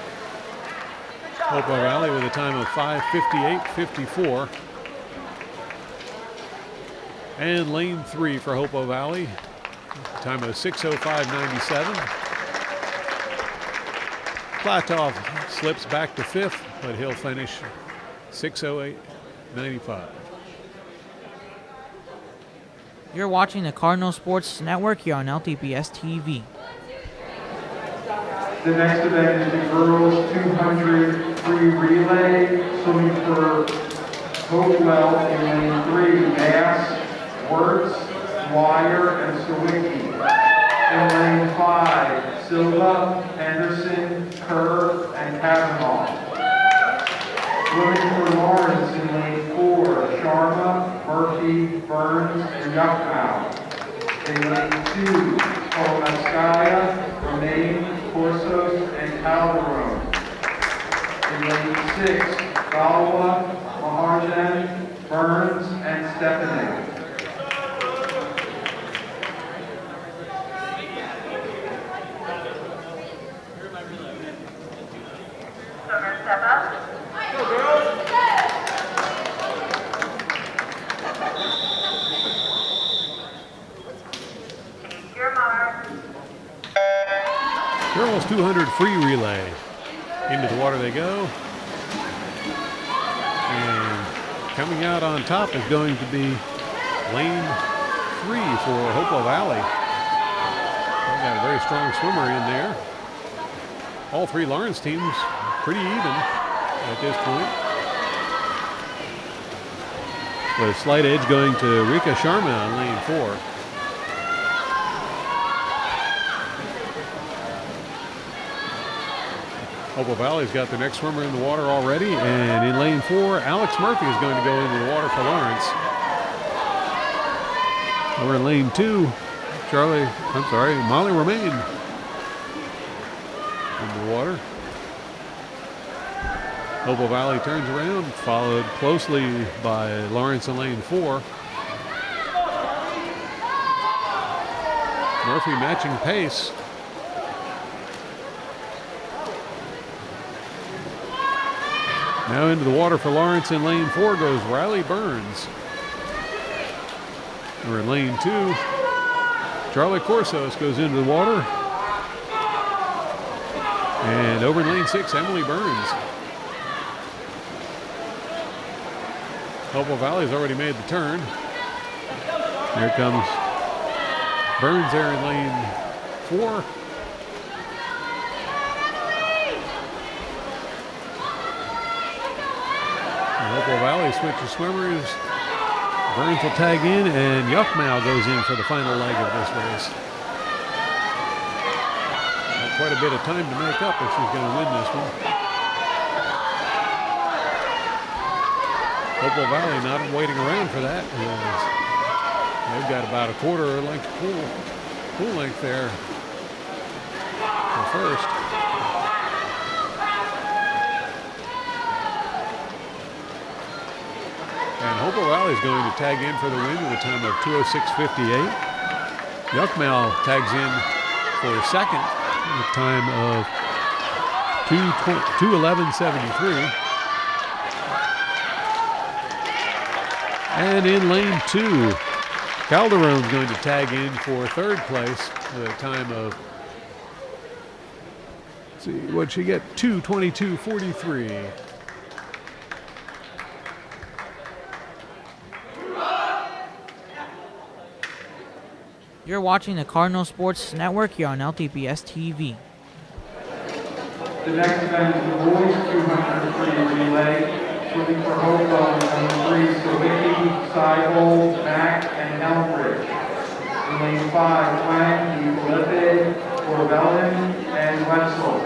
S1: Hopewell Valley with a time of 5:58.54. And lane 3 for Hopewell Valley, time of 6:05.97. Platov slips back to 5th, but he'll finish 6:08.95.
S3: You're watching the Cardinal Sports Network here on LTPS TV.
S2: The next event is the girls 200 free relay, swimming for Hopewell in lane 3, Bass, Wirtz, Dwyer, and Sawicki. In lane 5, Silva, Henderson, Kerr, and Kavanaugh. Swimming for Lawrence in lane 4, Sharma, Murphy, Burns, and Yuckmouth. In lane 2, Kolomatskaya, Romaine, Corsos, and Calderon. In lane 6, Galwa, Maharjan, Burns, and Stepanek.
S4: Swimmer step up.
S5: Go, girls.
S4: Take your mark.
S1: Girls 200 free relay. Into the water they go. And coming out on top is going to be lane 3 for Hopewell Valley. They've got a very strong swimmer in there. All three Lawrence teams pretty even at this point. With a slight edge going to Rika Sharma on lane 4. Hopewell Valley's got the next swimmer in the water already, and in lane 4, Alex Murphy is going to go into the water for Lawrence. Over in lane 2, Molly Romaine in the water. Hopewell Valley turns around, followed closely by Lawrence in lane 4. Murphy matching pace. Now into the water for Lawrence in lane 4 goes Riley Burns. We're in lane 2. Charlie Corsos goes into the water. And over in lane 6, Emily Burns. Hopewell Valley's already made the turn. Here comes Burns there in lane 4. Hopewell Valley switches swimmers. Burns will tag in, and Yuckmouth goes in for the final leg of this race. Got quite a bit of time to make up if she's going to win this one. Hopewell Valley not waiting around for that. They've got about a quarter length pool length there for first. And Hopewell Valley is going to tag in for the win with a time of 2:06.58. Yuckmouth tags in for second with a time of 2:11.73. And in lane 2, Calderon's going to tag in for third place with a time of, let's see, what'd she get? 2:22.43.
S3: You're watching the Cardinal Sports Network here on LTPS TV.
S2: The next event is the boys 200 free relay, swimming for Hopewell in lane 3, Sawicki, Seibel, Mack, and Elbridge. In lane 5, Twang, Felipe, Corbellin, and Wetzel.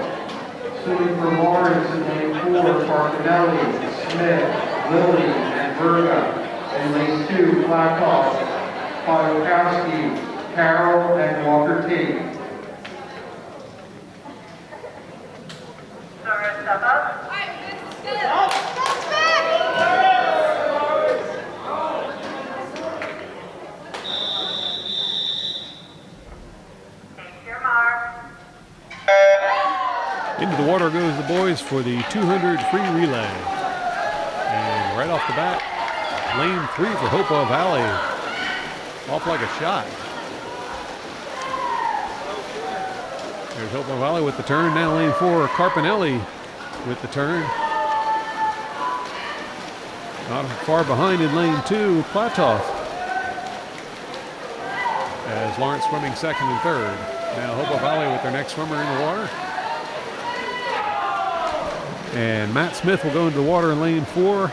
S2: Swimming for Lawrence in lane 4, Farcanelli, Smith, Lilly, and Berga. In lane 2, Blackhawk, Podokowski, Carroll, and Walker Tate.
S4: Swimmer step up. Take your mark.
S1: Into the water goes the boys for the 200 free relay. And right off the bat, lane 3 for Hopewell Valley. Off like a shot. There's Hopewell Valley with the turn. Now lane 4, Carpinelli with the turn. Not far behind in lane 2, Platoff. As Lawrence swimming second and third. Now Hopewell Valley with their next swimmer in the water. And Matt Smith will go into the water in lane 4.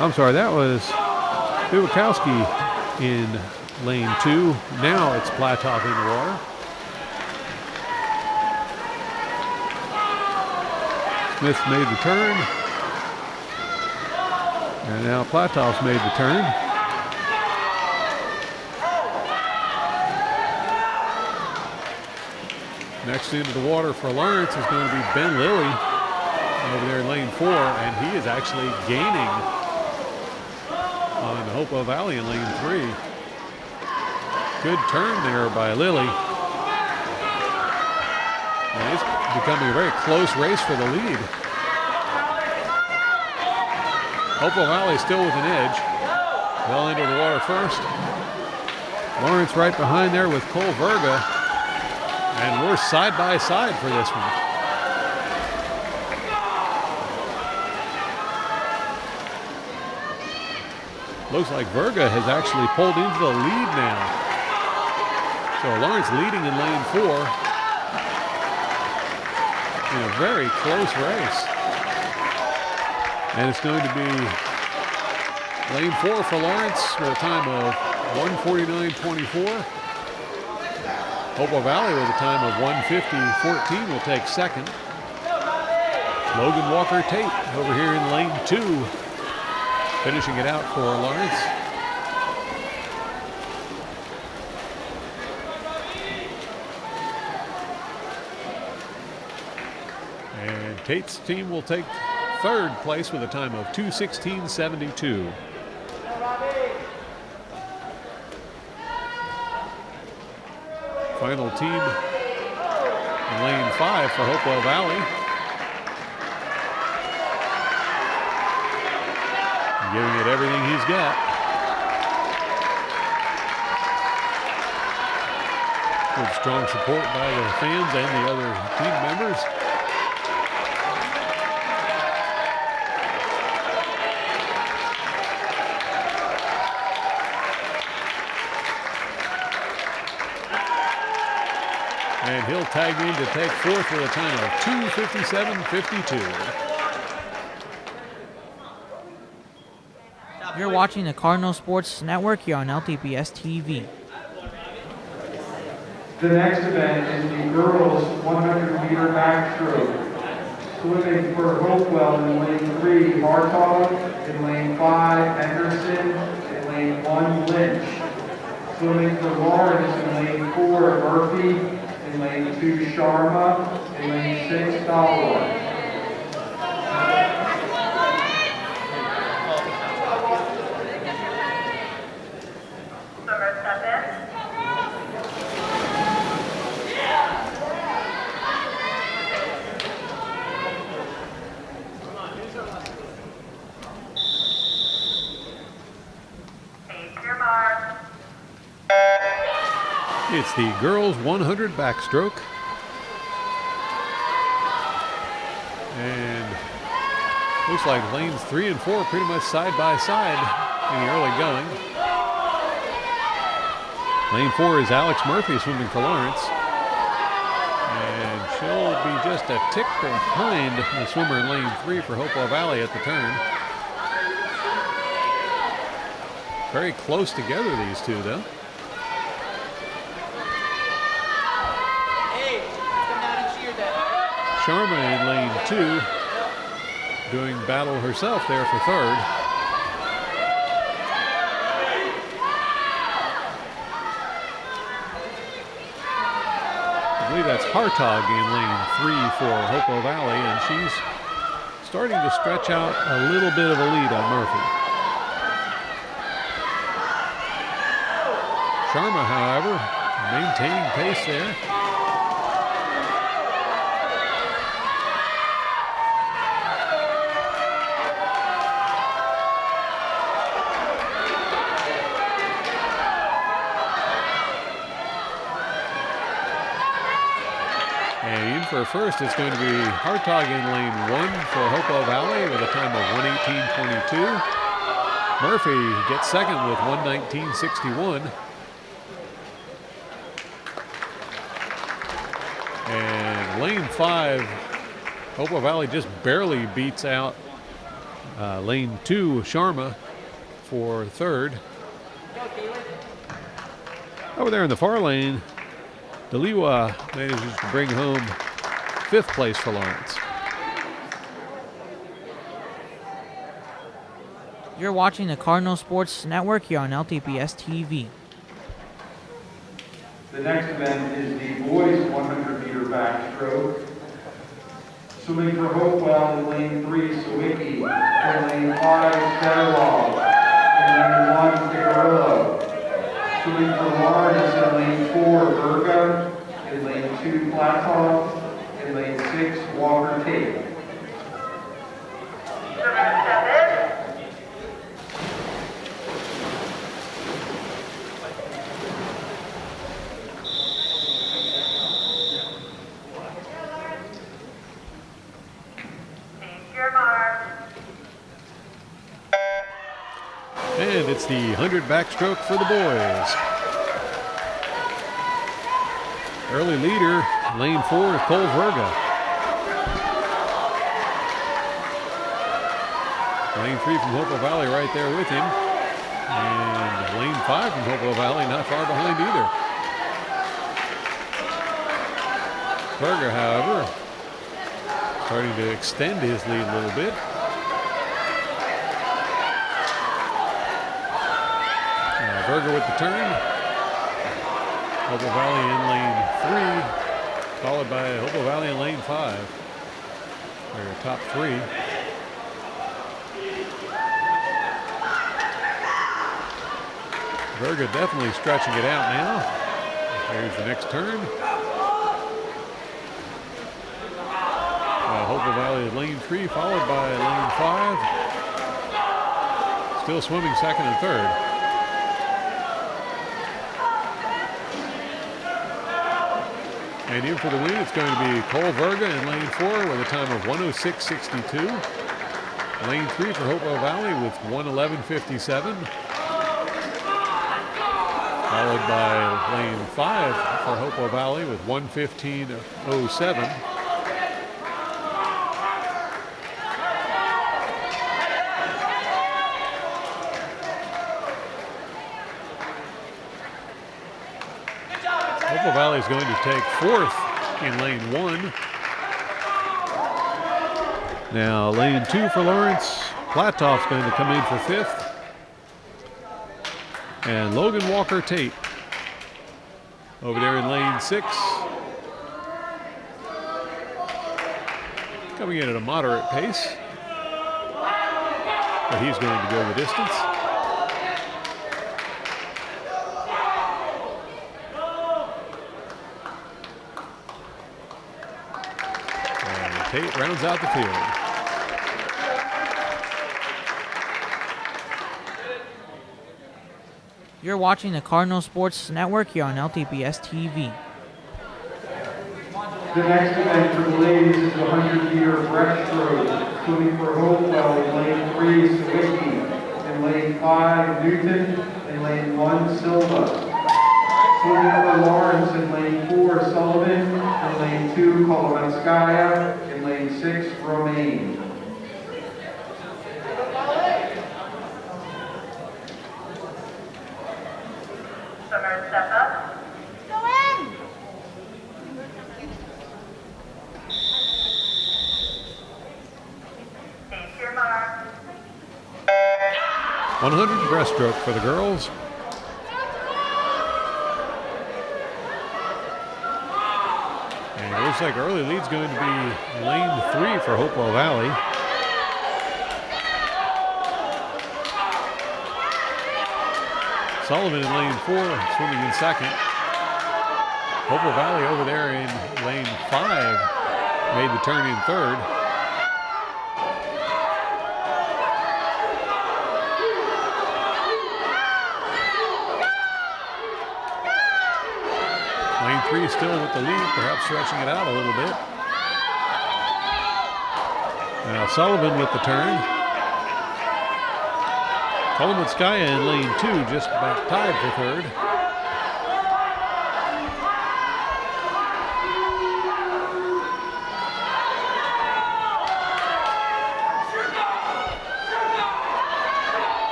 S1: I'm sorry, that was Bubakowski in lane 2. Now it's Platoff in the water. Smith made the turn. And now Platoff's made the turn. Next into the water for Lawrence is going to be Ben Lilly over there in lane 4, and he is actually gaining on Hopewell Valley in lane 3. Good turn there by Lilly. And it's becoming a very close race for the lead. Hopewell Valley still with an edge. Well into the water first. Lawrence right behind there with Cole Verga. And we're side by side for this one. Looks like Verga has actually pulled into the lead now. So Lawrence leading in lane 4 in a very close race. And it's going to be lane 4 for Lawrence with a time of 1:49.24. Hopewell Valley with a time of 1:50.14 will take second. Logan Walker Tate over here in lane 2, finishing it out for Lawrence. And Tate's team will take third place with a time of 2:16.72. Final team in lane 5 for Hopewell Valley. Giving it everything he's got. Good strong support by the fans and the other team members. And he'll tag in to take fourth with a time of 2:57.52.
S3: You're watching the Cardinal Sports Network here on LTPS TV.
S2: The next event is the girls 100-meter backstroke. Swimming for Hopewell in lane 3, Hartog. In lane 5, Henderson. In lane 1, Lynch. Swimming for Lawrence in lane 4, Murphy. In lane 2, Sharma. In lane 6, Dollar.
S4: Swimmer step in. Take your mark.
S1: It's the girls 100 backstroke. And looks like lanes 3 and 4 pretty much side by side in the early going. Lane 4 is Alex Murphy swimming for Lawrence. And she'll be just a tick behind the swimmer in lane 3 for Hopewell Valley at the turn. Very close together, these two, though. Sharma in lane 2 doing battle herself there for third. believe that's Hartog in lane 3 for Hopewell Valley, and she's starting to stretch out a little bit of a lead on Murphy. Sharma, however, maintaining pace there. And in for first, it's going to be Hartog in lane 1 for Hopewell Valley with a time of 1:18.22. Murphy gets second with 1:19.61. And lane 5, Hopewell Valley just barely beats out lane 2, Sharma, for third. Over there in the far lane, Deliwa manages to bring home 5th place for Lawrence.
S3: You're watching the Cardinal Sports Network here on LTPS TV.
S2: The next event is the boys 100-meter backstroke. Swimming for Hopewell in lane 3, Sawicki. In lane 5, Stadilov. In lane 1, Picarillo. Swimming for Lawrence in lane 4, Berga. In lane 2, Platov. In lane 6, Walker Tate.
S4: Swimmers step in. Take your mark.
S1: And it's the 100 backstroke for the boys. Early leader, lane 4 is Cole Verga. Lane 3 from Hopewell Valley right there with him. And lane 5 from Hopewell Valley not far behind either. Verga, however, starting to extend his lead a little bit. Verga with the turn. Hopewell Valley in lane 3, followed by Hopewell Valley in lane 5. They're top 3. Verga definitely stretching it out now. Here's the next turn. Hopewell Valley is lane 3, followed by lane 5. Still swimming second and third. And in for the win, it's going to be Cole Verga in lane 4 with a time of 1:06.62. Lane 3 for Hopewell Valley with 1:11.57. Followed by lane 5 for Hopewell Valley with 1:15.07. Hopewell Valley is going to take 4th in lane 1. Now lane 2 for Lawrence. Platov's going to come in for 5th. And Logan Walker Tate over there in lane 6. Coming in at a moderate pace. But he's going to go the distance. Tate rounds out the field.
S3: You're watching the Cardinal Sports Network here on LTPS TV.
S2: The next event for the ladies is the 100-meter breaststroke. Swimming for Hopewell in lane 3, Sawicki. In lane 5, Newton. In lane 1, Silva. Swimming for Lawrence in lane 4, Sullivan. In lane 2, Kolomenskaya. In lane 6, Romaine.
S4: Swimmers step up. Go in.
S1: 100 breaststroke for the girls. Looks like early lead's going to be lane 3 for Hopewell Valley. Sullivan in lane 4, swimming in second. Hopewell Valley over there in lane 5 made the turn in third. Lane 3 still with the lead, perhaps stretching it out a little bit. Now Sullivan with the turn. Kolometskaya in lane 2, just about tied for third.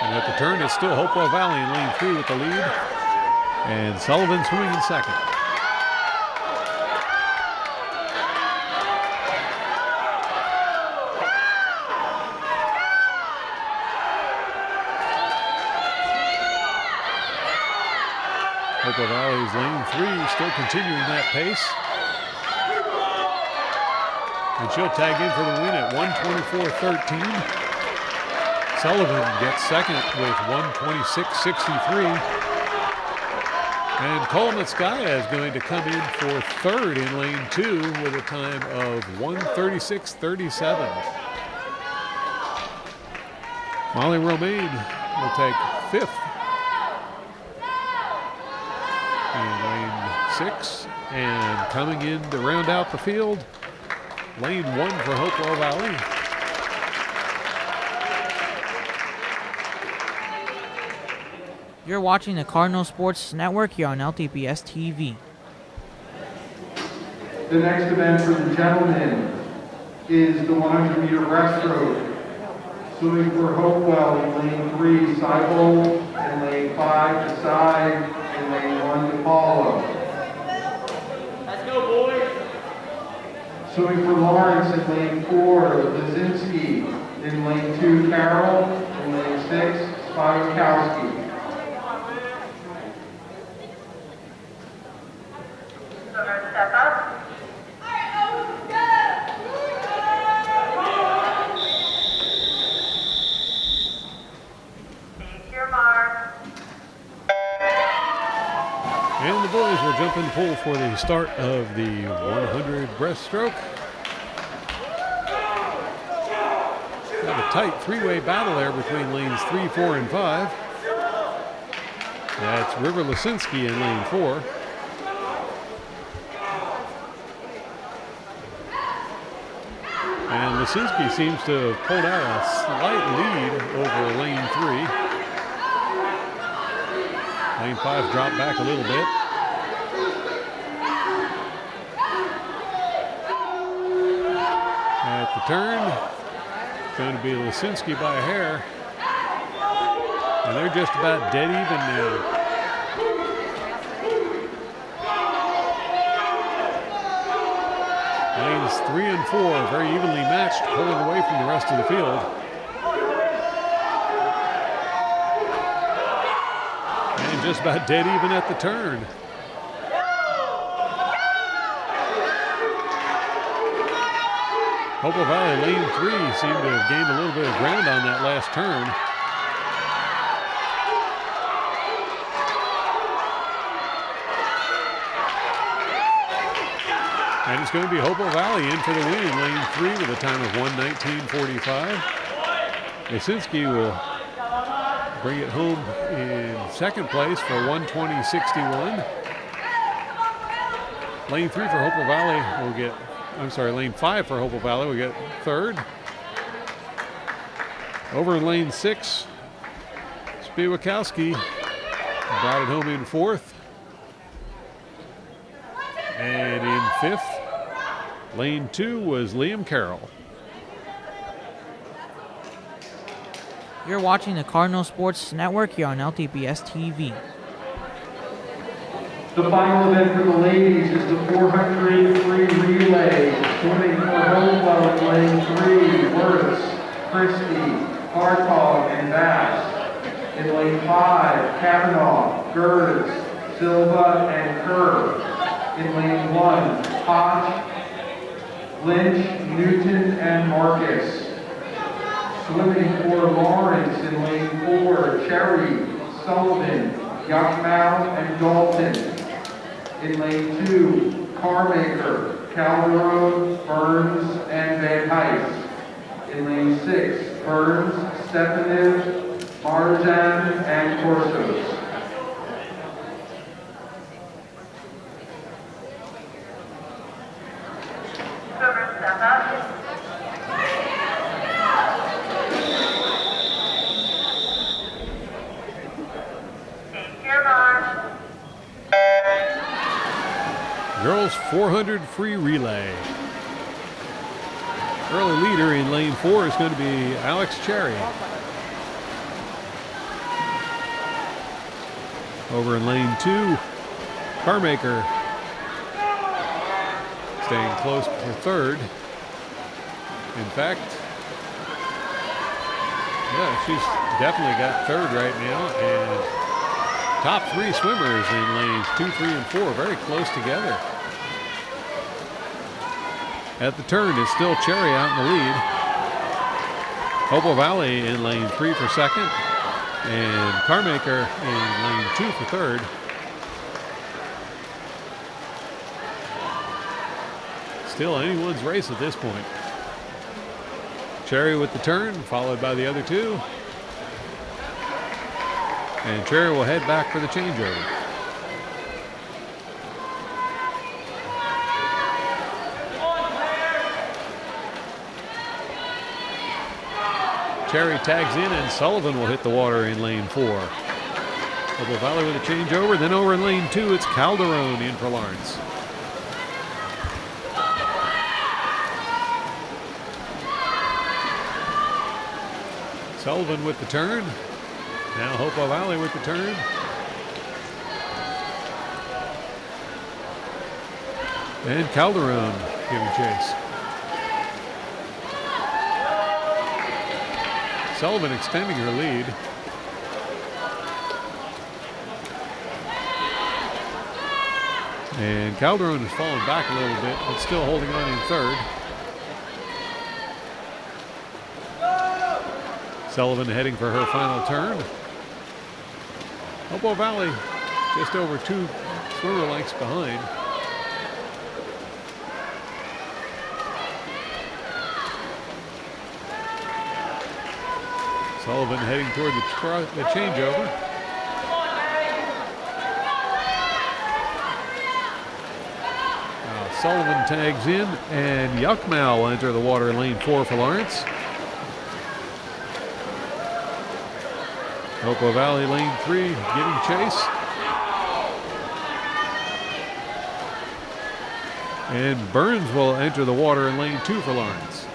S1: And at the turn, it's still Hopewell Valley in lane 3 with the lead. And Sullivan swimming in second. Hopewell Valley's lane 3 still continuing that pace. And she'll tag in for the win at 1:24.13. Sullivan gets second with 1:26.63. And Kolometskaya is going to come in for third in lane 2 with a time of 1:36.37. Molly Romaine will take fifth in lane 6, and coming in to round out the field, lane 1 for Hopewell Valley.
S3: You're watching the Cardinal Sports Network here on LTPS TV.
S2: The next event for the gentlemen is the 100-meter breaststroke. Swimming for Hopewell in lane 3, Seibel, in lane 5, Desai, in lane 1, DePaulo.
S5: Let's go, boys.
S2: Swimming for Lawrence in lane 4, Lazinski, in lane 2, Carroll, in lane 6, Spivakowski.
S4: Swimmer step up. Take your mark.
S1: And the boys will jump in pool for the start of the 100 breaststroke. Got a tight three-way battle there between lanes 3, 4, and 5. That's River Lasinski in lane 4. And Lasinski seems to have pulled out a slight lead over lane 3. Lane 5 dropped back a little bit. At the turn, it's going to be Lasinski by a hair. And they're just about dead even now. Lanes 3 and 4 very evenly matched, pulling away from the rest of the field. And just about dead even at the turn. Hopewell Valley lane 3 seemed to have gained a little bit of ground on that last turn. And it's going to be Hopewell Valley in for the win in lane 3 with a time of 1:19.45. Lasinski will bring it home in second place for 1:20.61. Lane 3 for Hopewell Valley will get, lane 5 for Hopewell Valley will get third. Over in lane 6, Spivakowski brought it home in fourth. And in fifth, lane 2 was Liam Carroll.
S3: You're watching the Cardinal Sports Network here on LTPS TV.
S2: The final event for the ladies is the 400 free relay. Swimming for Hopewell in lane 3, Wirtz, Christie, Hartog, and Bass. In lane 5, Kavanaugh, Gerdes, Silva, and Kerr. In lane 1, Hodge, Lynch, Newton, and Marcus. Swimming for Lawrence in lane 4, Cherry, Sullivan, Yuckmouth, and Dalton. In lane 2, Carmaker, Calderon, Burns, and Van Heist. In lane 6, Burns, Stepanev, Marjan, and Corsos.
S4: Swimmer step up. Take your mark.
S1: Girls 400 free relay. Early leader in lane 4 is going to be Alex Cherry. Over in lane 2, Carmaker staying close for third. In fact, yeah, she's definitely got third right now. And top 3 swimmers in lanes 2, 3, and 4, very close together. At the turn, it's still Cherry out in the lead. Hopewell Valley in lane 3 for second, and Carmaker in lane 2 for third. Still anyone's race at this point. Cherry with the turn, followed by the other 2. And Cherry will head back for the changeover. Cherry tags in, and Sullivan will hit the water in lane 4. Hopewell Valley with a changeover. Then over in lane 2, it's Calderon in for Lawrence. Sullivan with the turn. Now Hopewell Valley with the turn. And Calderon giving chase. Sullivan extending her lead. And Calderon has fallen back a little bit, but still holding on in third. Sullivan heading for her final turn. Hopewell Valley just over 2 swimmer lengths behind. Sullivan heading toward the changeover. Now Sullivan tags in, and Yuckmouth will enter the water in lane 4 for Lawrence. Hopewell Valley lane 3 giving chase. And Burns will enter the water in lane 2 for Lawrence.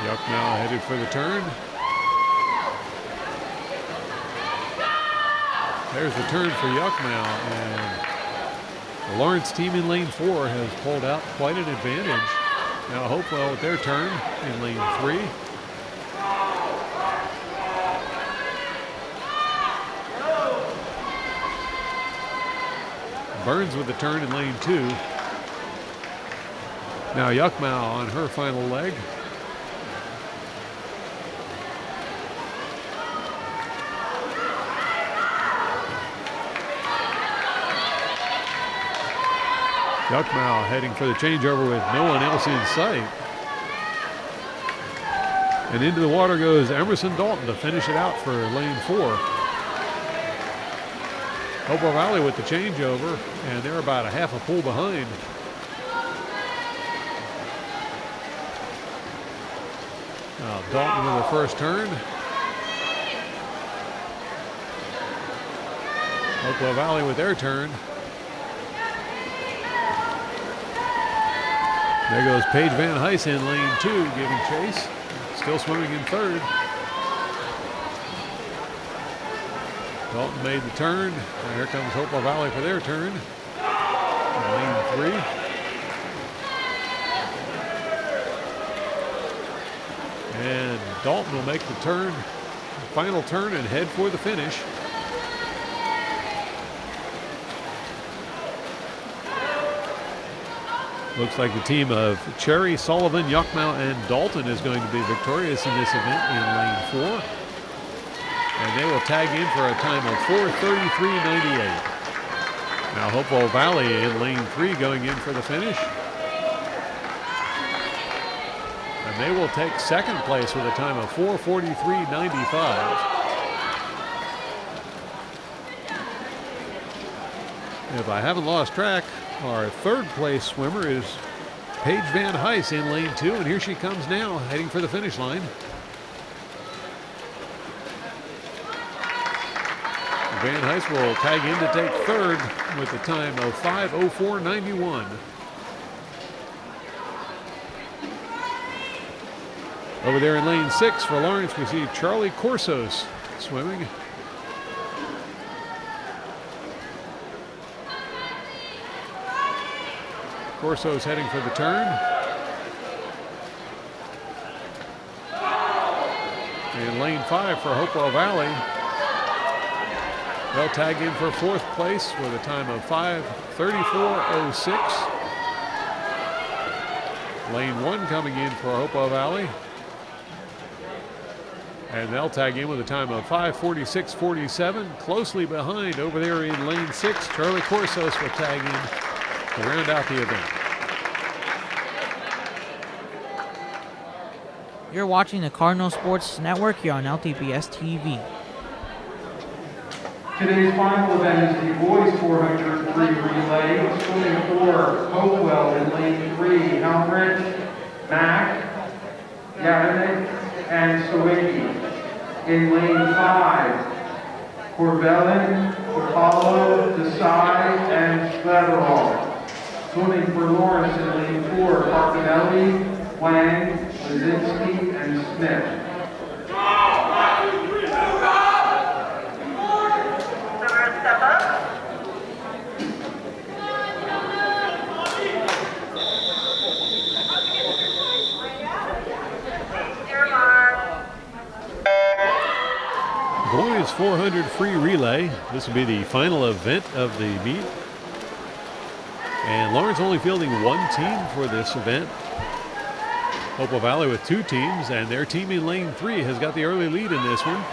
S1: Yuckmouth headed for the turn. There's the turn for Yuckmouth, and the Lawrence team in lane 4 has pulled out quite an advantage. Now Hopewell with their turn in lane 3. Burns with the turn in lane 2. Now Yuckmouth on her final leg. Yuckmouth heading for the changeover with no one else in sight. And into the water goes Emerson Dalton to finish it out for lane 4. Hopewell Valley with the changeover, and they're about a half a pool behind. Now Dalton with the first turn. Hopewell Valley with their turn. There goes Paige Van Heist in lane 2, giving chase. Still swimming in third. Dalton made the turn. And here comes Hopewell Valley for their turn. In lane 3. And Dalton will make the turn, final turn, and head for the finish. Looks like the team of Cherry, Sullivan, Yuckmouth, and Dalton is going to be victorious in this event in lane 4. And they will tag in for a time of 4:33.98. Now Hopewell Valley in lane 3 going in for the finish. And they will take second place with a time of 4:43.95. If I haven't lost track, our third place swimmer is Paige Van Heis in lane 2, and here she comes now, heading for the finish line. Van Heis will tag in to take third with a time of 5:04.91. Over there in lane 6 for Lawrence, we see Charlie Corsos swimming. Corso's heading for the turn. In lane 5 for Hopewell Valley, they'll tag in for fourth place with a time of 5:34.06. Lane 1 coming in for Hopewell Valley, and they'll tag in with a time of 5:46.47. Closely behind over there in lane 6, Charlie Corsos will tag in to round out the event.
S3: You're watching the Cardinal Sports Network here on LTPS TV.
S2: Today's final event is the boys 400 free relay. Swimming for Hopewell in lane 3, Helmrich, Mack, Yavanek, and Sawicki. In lane 5, Corbellin, Apollo, Desai, and Federal. Swimming for Lawrence in lane 4, Parkinelli, Wang, Lazinski, and Smith.
S4: Summer, step up. Your mark.
S1: Boys 400 free relay. This will be the final event of the meet. And Lawrence only fielding one team for this event. Hopewell Valley with two teams, and their team in lane 3 has got the early lead in this one.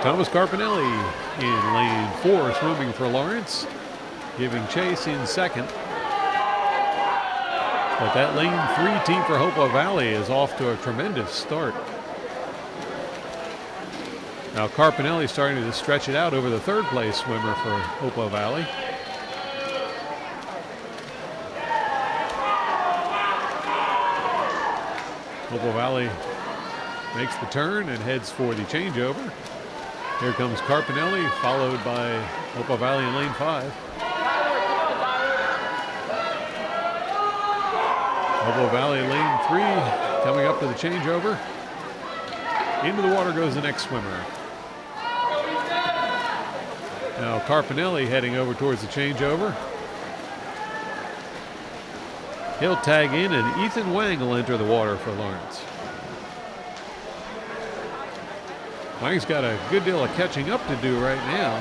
S1: Thomas Carpinelli in lane 4 swimming for Lawrence, giving chase in second. But that lane 3 team for Hopewell Valley is off to a tremendous start. Now Carpinelli starting to stretch it out over the third place swimmer for Hopewell Valley. Hopewell Valley makes the turn and heads for the changeover. Here comes Carpinelli, followed by Hopewell Valley in lane 5. Hopewell Valley lane 3 coming up to the changeover. Into the water goes the next swimmer. Now Carpinelli heading over towards the changeover. He'll tag in, and Ethan Wang will enter the water for Lawrence. Wang's got a good deal of catching up to do right now.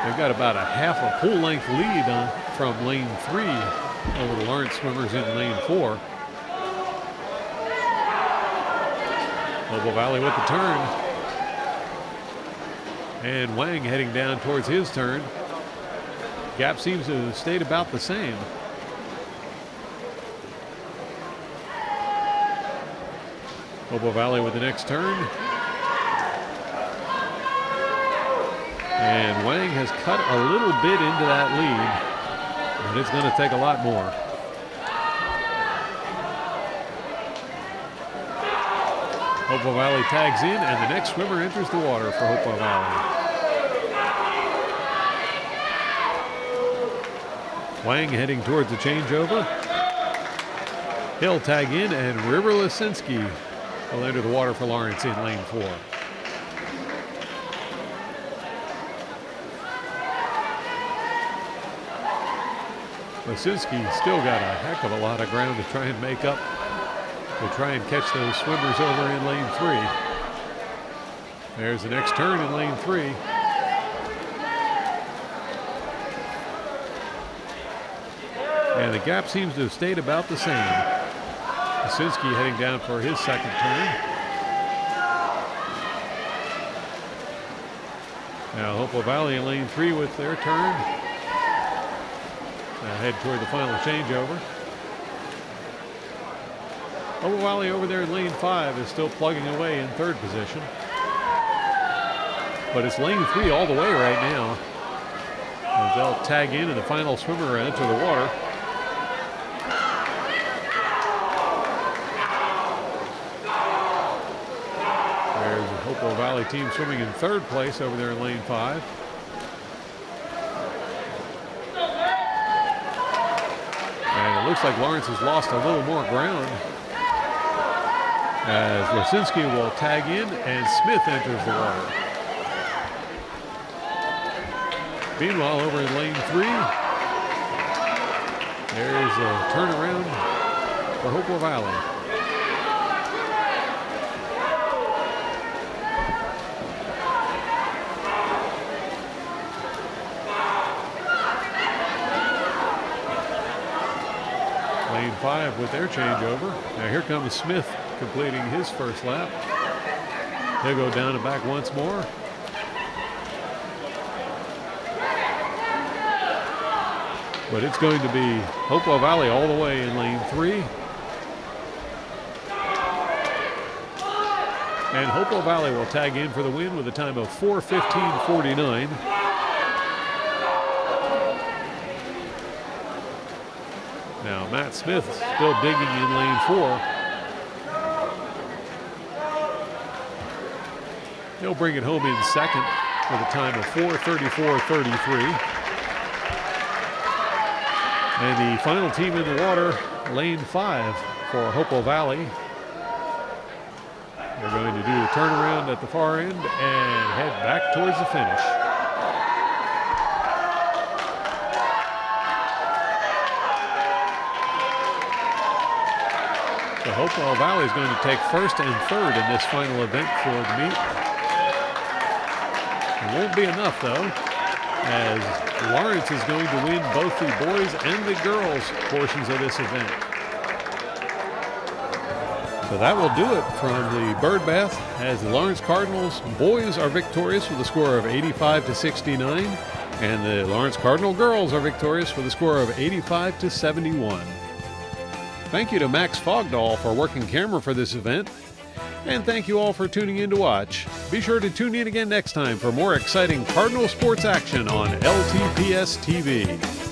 S1: They've got about a half a full length lead from lane 3 over the Lawrence swimmers in lane 4. Hopewell Valley with the turn. And Wang heading down towards his turn. Gap seems to have stayed about the same. Hopewell Valley with the next turn. And Wang has cut a little bit into that lead, but it's going to take a lot more. Hopewell Valley tags in, and the next swimmer enters the water for Hopewell Valley. Wang heading towards the changeover. He'll tag in, and River Lisinski will enter the water for Lawrence in lane 4. Lasinski still got a heck of a lot of ground to try and make up, to try and catch those swimmers over in lane 3. There's the next turn in lane 3. And the gap seems to have stayed about the same. Lasinski heading down for his second turn. Now Hopewell Valley in lane 3 with their turn. Now head toward the final changeover. Hopewell Valley over there in lane 5 is still plugging away in third position. But it's lane 3 all the way right now, as they'll tag in and the final swimmer enter the water. There's the Hopewell Valley team swimming in third place over there in lane 5. And it looks like Lawrence has lost a little more ground, as Lasinski will tag in and Smith enters the water. Meanwhile, over in lane 3, there's a turnaround for Hopewell Valley. Lane 5 with their changeover. Now here comes Smith completing his first lap. He'll go down and back once more. But it's going to be Hopewell Valley all the way in lane 3. And Hopewell Valley will tag in for the win with a time of 4:15.49. Now Matt Smith still digging in lane 4. He'll bring it home in second with a time of 4:34.33. And the final team in the water, lane 5 for Hopewell Valley. They're going to do the turnaround at the far end and head back towards the finish. So Hopewell Valley is going to take first and third in this final event for the meet. It won't be enough though, as Lawrence is going to win both the boys and the girls portions of this event. So that will do it from the bird bath, as the Lawrence Cardinals boys are victorious with a score of 85-69, and the Lawrence Cardinal girls are victorious with a score of 85-71. Thank you to Max Fogdahl for working camera for this event, and thank you all for tuning in to watch. Be sure to tune in again next time for more exciting Cardinal sports action on LTPS TV.